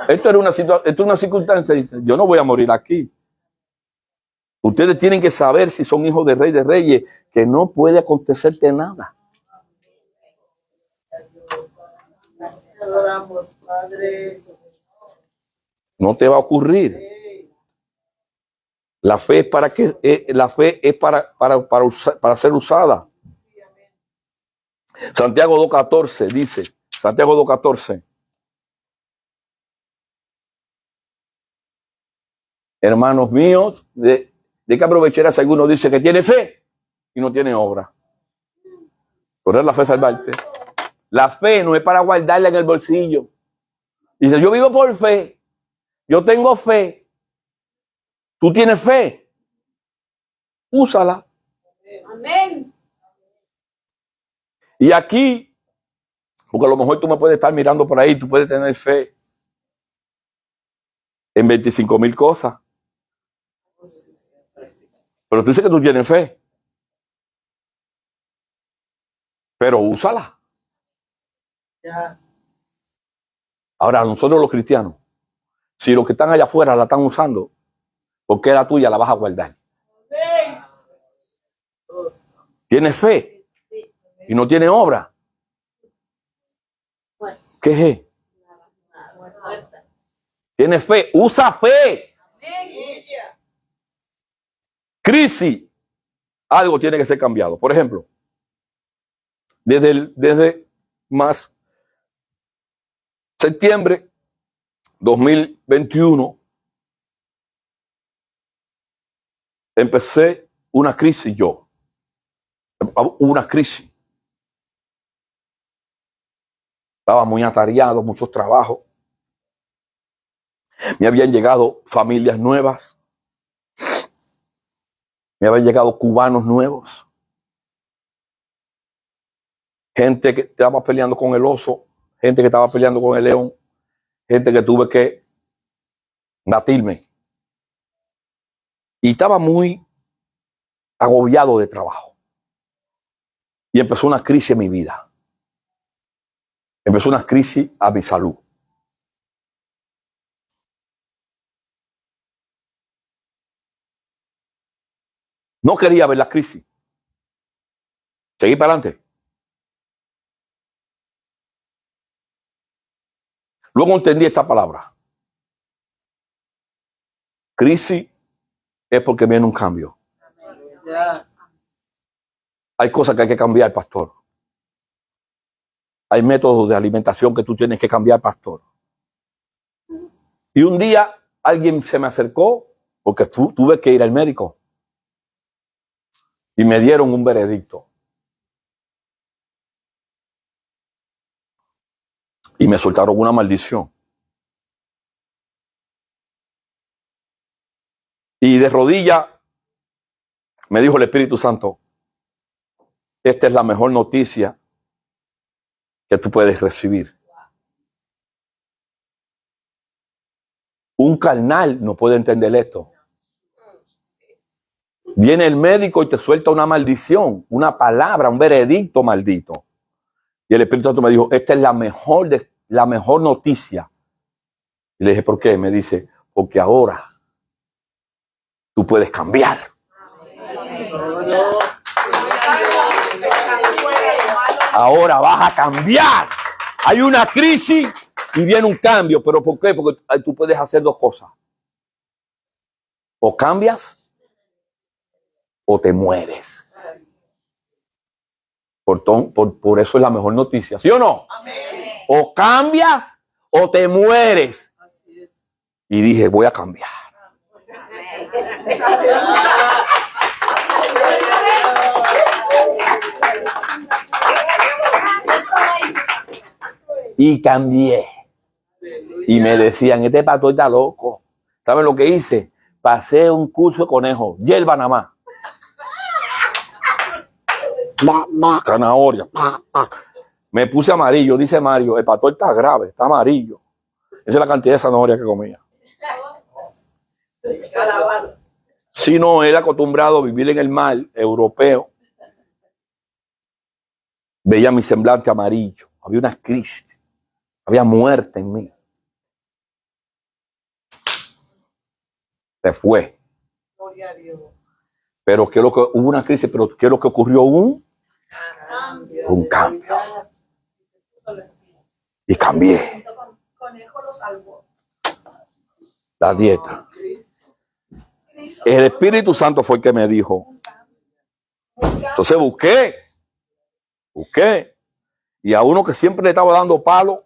Esto era una circunstancia. Dice: yo no voy a morir aquí. Ustedes tienen que saber, si son hijos del Rey de Reyes, que no puede acontecerte nada. No te va a ocurrir. La fe es para ser usada. Santiago 2:14 dice, Santiago 2:14. Hermanos míos, de que aprovechar si alguno dice que tiene fe y no tiene obra. Correr la fe, salvarte. La fe no es para guardarla en el bolsillo. Dice: yo vivo por fe. Yo tengo fe. Tú tienes fe. Úsala. Amén. Y aquí, porque a lo mejor tú me puedes estar mirando por ahí, tú puedes tener fe en 25,000 cosas. Pero tú dices que tú tienes fe. Pero úsala. Ahora, nosotros los cristianos, si los que están allá afuera la están usando, porque la tuya la vas a guardar. ¿Tienes fe y no tiene obra? ¿Qué es? ¿Tienes fe? Usa fe. Crisis. Algo tiene que ser cambiado. Por ejemplo, desde más septiembre 2021 empecé una crisis yo. Hubo una crisis. Estaba muy atareado, muchos trabajos. Me habían llegado familias nuevas. Me habían llegado cubanos nuevos. Gente que estaba peleando con el oso. Gente que estaba peleando con el león. Gente que tuve que batirme. Y estaba muy agobiado de trabajo. Y empezó una crisis en mi vida. Empezó una crisis a mi salud. No quería ver la crisis. Seguí para adelante. Luego entendí esta palabra. Crisis es porque viene un cambio. Hay cosas que hay que cambiar, pastor. Hay métodos de alimentación que tú tienes que cambiar, pastor. Y un día alguien se me acercó porque tuve que ir al médico. Y me dieron un veredicto. Y me soltaron una maldición. Y de rodillas me dijo el Espíritu Santo, esta es la mejor noticia que tú puedes recibir. Un carnal no puede entender esto. Viene el médico y te suelta una maldición, una palabra, un veredicto maldito. Y el Espíritu Santo me dijo, esta es la mejor noticia. Y le dije, ¿por qué? Me dice, porque ahora tú puedes cambiar. Ahora vas a cambiar. Hay una crisis y viene un cambio. ¿Pero por qué? Porque tú puedes hacer dos cosas. O cambias o te mueres. Por eso es la mejor noticia. ¿Sí o no? Amén. O cambias o te mueres. Y dije, voy a cambiar. Y cambié. Y me decían, este pastor está loco. ¿Saben lo que hice? Pasé un curso de conejo, hierba nada más. Zanahoria. Me puse amarillo, dice Mario, el pastor está grave, está amarillo. Esa es la cantidad de zanahoria que comía. Si no, era acostumbrado a vivir en el mar europeo. Veía mi semblante amarillo. Había una crisis. Había muerte en mí. Se fue. Pero ¿qué es lo que hubo una crisis? Pero ¿qué es lo que ocurrió? Un cambio. Y cambié. La dieta. El Espíritu Santo fue el que me dijo. Entonces busqué. Y a uno que siempre le estaba dando palo,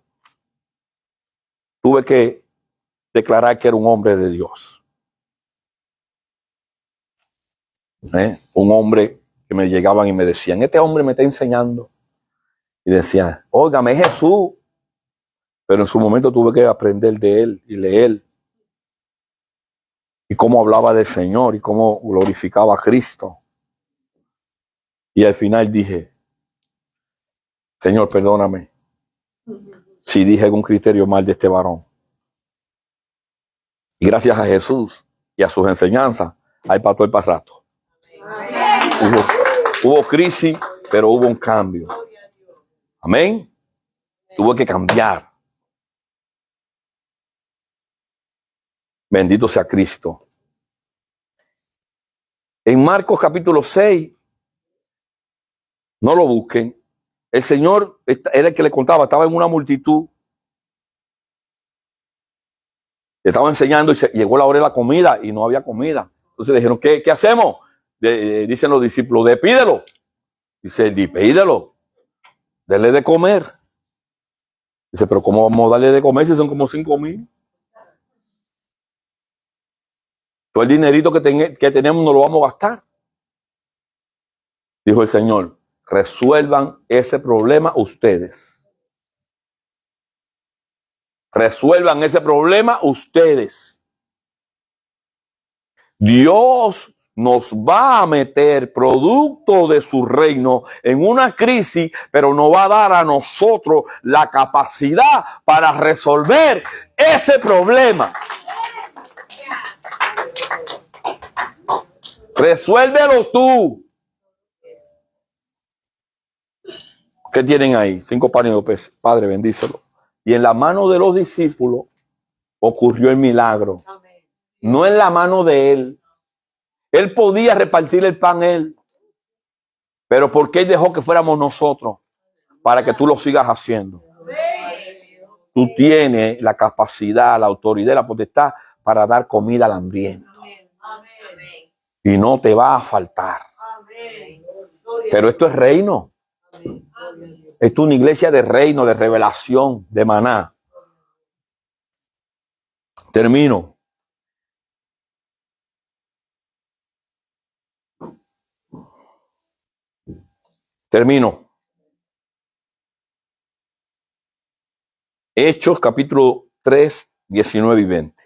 tuve que declarar que era un hombre de Dios. Un hombre que me llegaban y me decían, este hombre me está enseñando. Y decían, óigame, es Jesús. Pero en su momento tuve que aprender de él y leer. Y cómo hablaba del Señor y cómo glorificaba a Cristo. Y al final dije, Señor, perdóname si dije algún criterio mal de este varón. Y gracias a Jesús y a sus enseñanzas, hay pastor para rato. Hubo crisis, pero hubo un cambio. Amén. Tuve que cambiar. Bendito sea Cristo. En Marcos capítulo 6, no lo busquen. El Señor era el que le contaba, estaba en una multitud. Le estaba enseñando y llegó la hora de la comida y no había comida. Entonces le dijeron, ¿qué hacemos? Dicen los discípulos, despídelo. Dice, despídelo. Dele de comer. Dice, pero ¿cómo vamos a darle de comer si son como 5,000? Todo el dinerito que tenemos no lo vamos a gastar. Dijo el Señor, resuelvan ese problema ustedes. Resuelvan ese problema ustedes. Dios nos va a meter producto de su reino en una crisis, pero nos va a dar a nosotros la capacidad para resolver ese problema. Resuélvelo tú. ¿Qué tienen ahí? 5 panes y 2 peces. Padre, bendícelo. Y en la mano de los discípulos ocurrió el milagro. No en la mano de él. Él podía repartir el pan él. Pero ¿por qué él dejó que fuéramos nosotros? Para que tú lo sigas haciendo. Tú tienes la capacidad, la autoridad, la potestad para dar comida al hambriento. Y no te va a faltar. Pero esto es reino. Esto es una iglesia de reino, de revelación, de maná. Termino. Hechos capítulo 3, 19 y 20.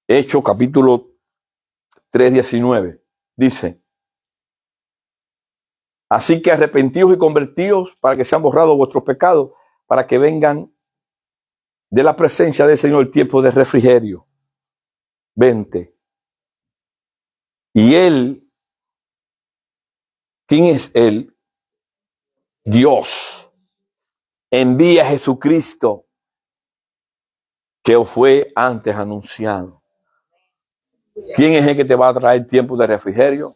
Hechos capítulo 3, 19. Dice, así que arrepentíos y convertíos para que sean borrados vuestros pecados, para que vengan de la presencia del Señor el tiempo de refrigerio. 20. Y Él, ¿quién es Él? Dios. Envía a Jesucristo, que os fue antes anunciado. ¿Quién es el que te va a traer tiempo de refrigerio?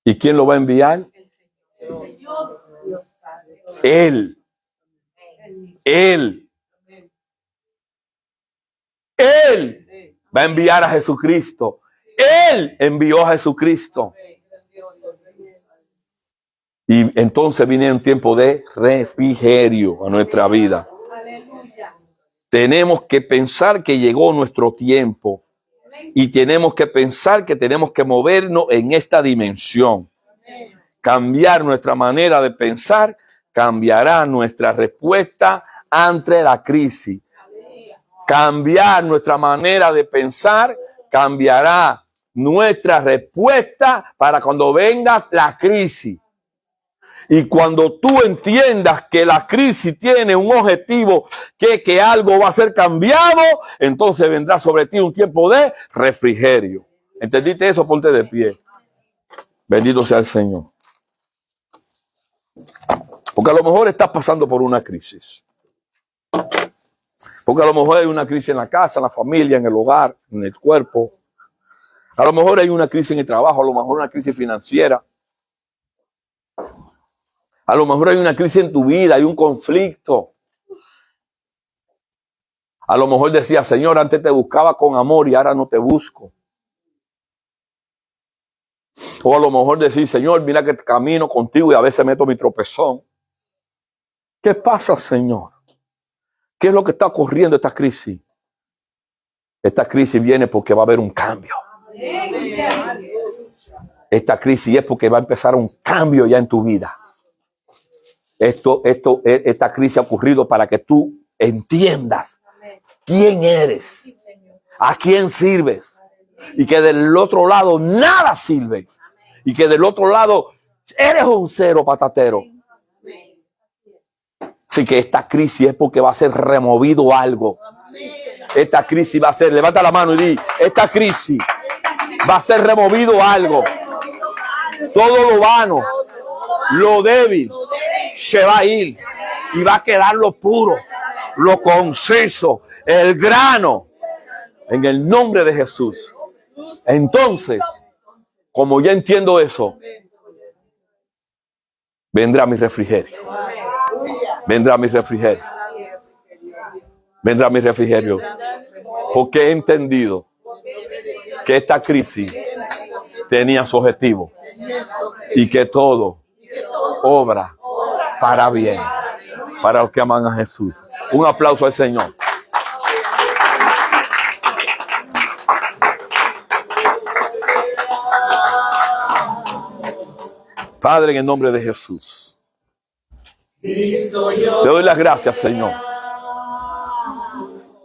¿Y quién lo va a enviar? Él. Él va a enviar a Jesucristo. Él envió a Jesucristo. Y entonces viene un tiempo de refrigerio a nuestra vida. Tenemos que pensar que llegó nuestro tiempo. Y tenemos que pensar que tenemos que movernos en esta dimensión. Cambiar nuestra manera de pensar cambiará nuestra respuesta ante la crisis. Cambiar nuestra manera de pensar cambiará nuestra respuesta para cuando venga la crisis. Y cuando tú entiendas que la crisis tiene un objetivo, que algo va a ser cambiado, entonces vendrá sobre ti un tiempo de refrigerio. ¿Entendiste eso? Ponte de pie. Bendito sea el Señor. Porque a lo mejor estás pasando por una crisis. Porque a lo mejor hay una crisis en la casa, en la familia, en el hogar, en el cuerpo. A lo mejor hay una crisis en el trabajo, a lo mejor una crisis financiera. A lo mejor hay una crisis en tu vida, hay un conflicto. A lo mejor decía, Señor, antes te buscaba con amor y ahora no te busco. O a lo mejor decir, Señor, mira que camino contigo y a veces meto mi tropezón. ¿Qué pasa, Señor? ¿Qué es lo que está ocurriendo esta crisis? Esta crisis viene porque va a haber un cambio. Esta crisis es porque va a empezar un cambio ya en tu vida. Esta crisis ha ocurrido para que tú entiendas quién eres, a quién sirves, y que del otro lado nada sirve, y que del otro lado eres un cero patatero. Así que esta crisis es porque va a ser removido algo. Esta crisis va a ser, levanta la mano y di, esta crisis va a ser removido algo. Todo lo vano, lo débil, se va a ir. y va a quedar lo puro, lo conciso, el grano, en el nombre de Jesús. Entonces, como ya entiendo eso, vendrá mi refrigerio. Vendrá mi refrigerio. Vendrá mi refrigerio. Porque he entendido que esta crisis tenía su objetivo y que todo obra para bien, para los que aman a Jesús. Un aplauso al Señor. Padre, en el nombre de Jesús, te doy las gracias, Señor.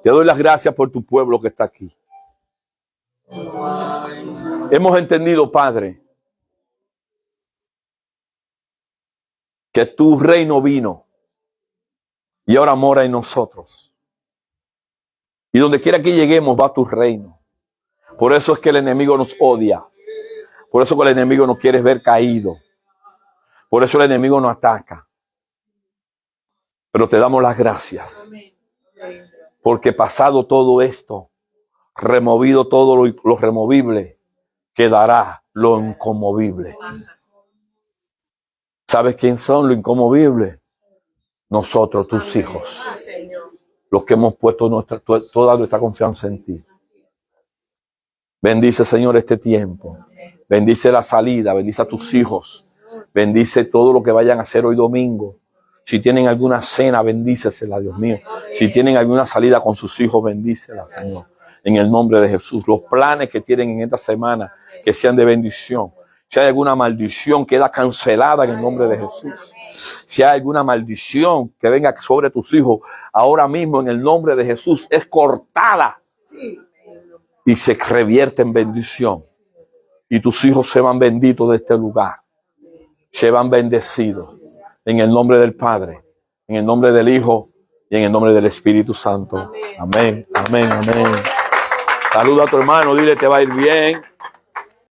Te doy las gracias por tu pueblo que está aquí. Hemos entendido, Padre, que tu reino vino y ahora mora en nosotros. Y donde quiera que lleguemos va tu reino. Por eso es que el enemigo nos odia. Por eso que el enemigo nos quiere ver caído. Por eso el enemigo nos ataca. Pero te damos las gracias. Porque pasado todo esto, removido todo lo removible, quedará lo inconmovible. ¿Sabes quién son lo inconmovible? Nosotros, tus hijos. Los que hemos puesto toda nuestra confianza en ti. Bendice, Señor, este tiempo. Bendice la salida, bendice a tus hijos. Bendice todo lo que vayan a hacer hoy domingo. Si tienen alguna cena, bendícesela, Dios mío. Si tienen alguna salida con sus hijos, bendícela, Señor. En el nombre de Jesús. Los planes que tienen en esta semana, que sean de bendición. Si hay alguna maldición, queda cancelada en el nombre de Jesús. Si hay alguna maldición que venga sobre tus hijos, ahora mismo en el nombre de Jesús, es cortada. Y se revierte en bendición. Y tus hijos se van benditos de este lugar. Se van bendecidos. En el nombre del Padre, en el nombre del Hijo y en el nombre del Espíritu Santo. Amén, amén, amén. Saluda a tu hermano, dile te va a ir bien.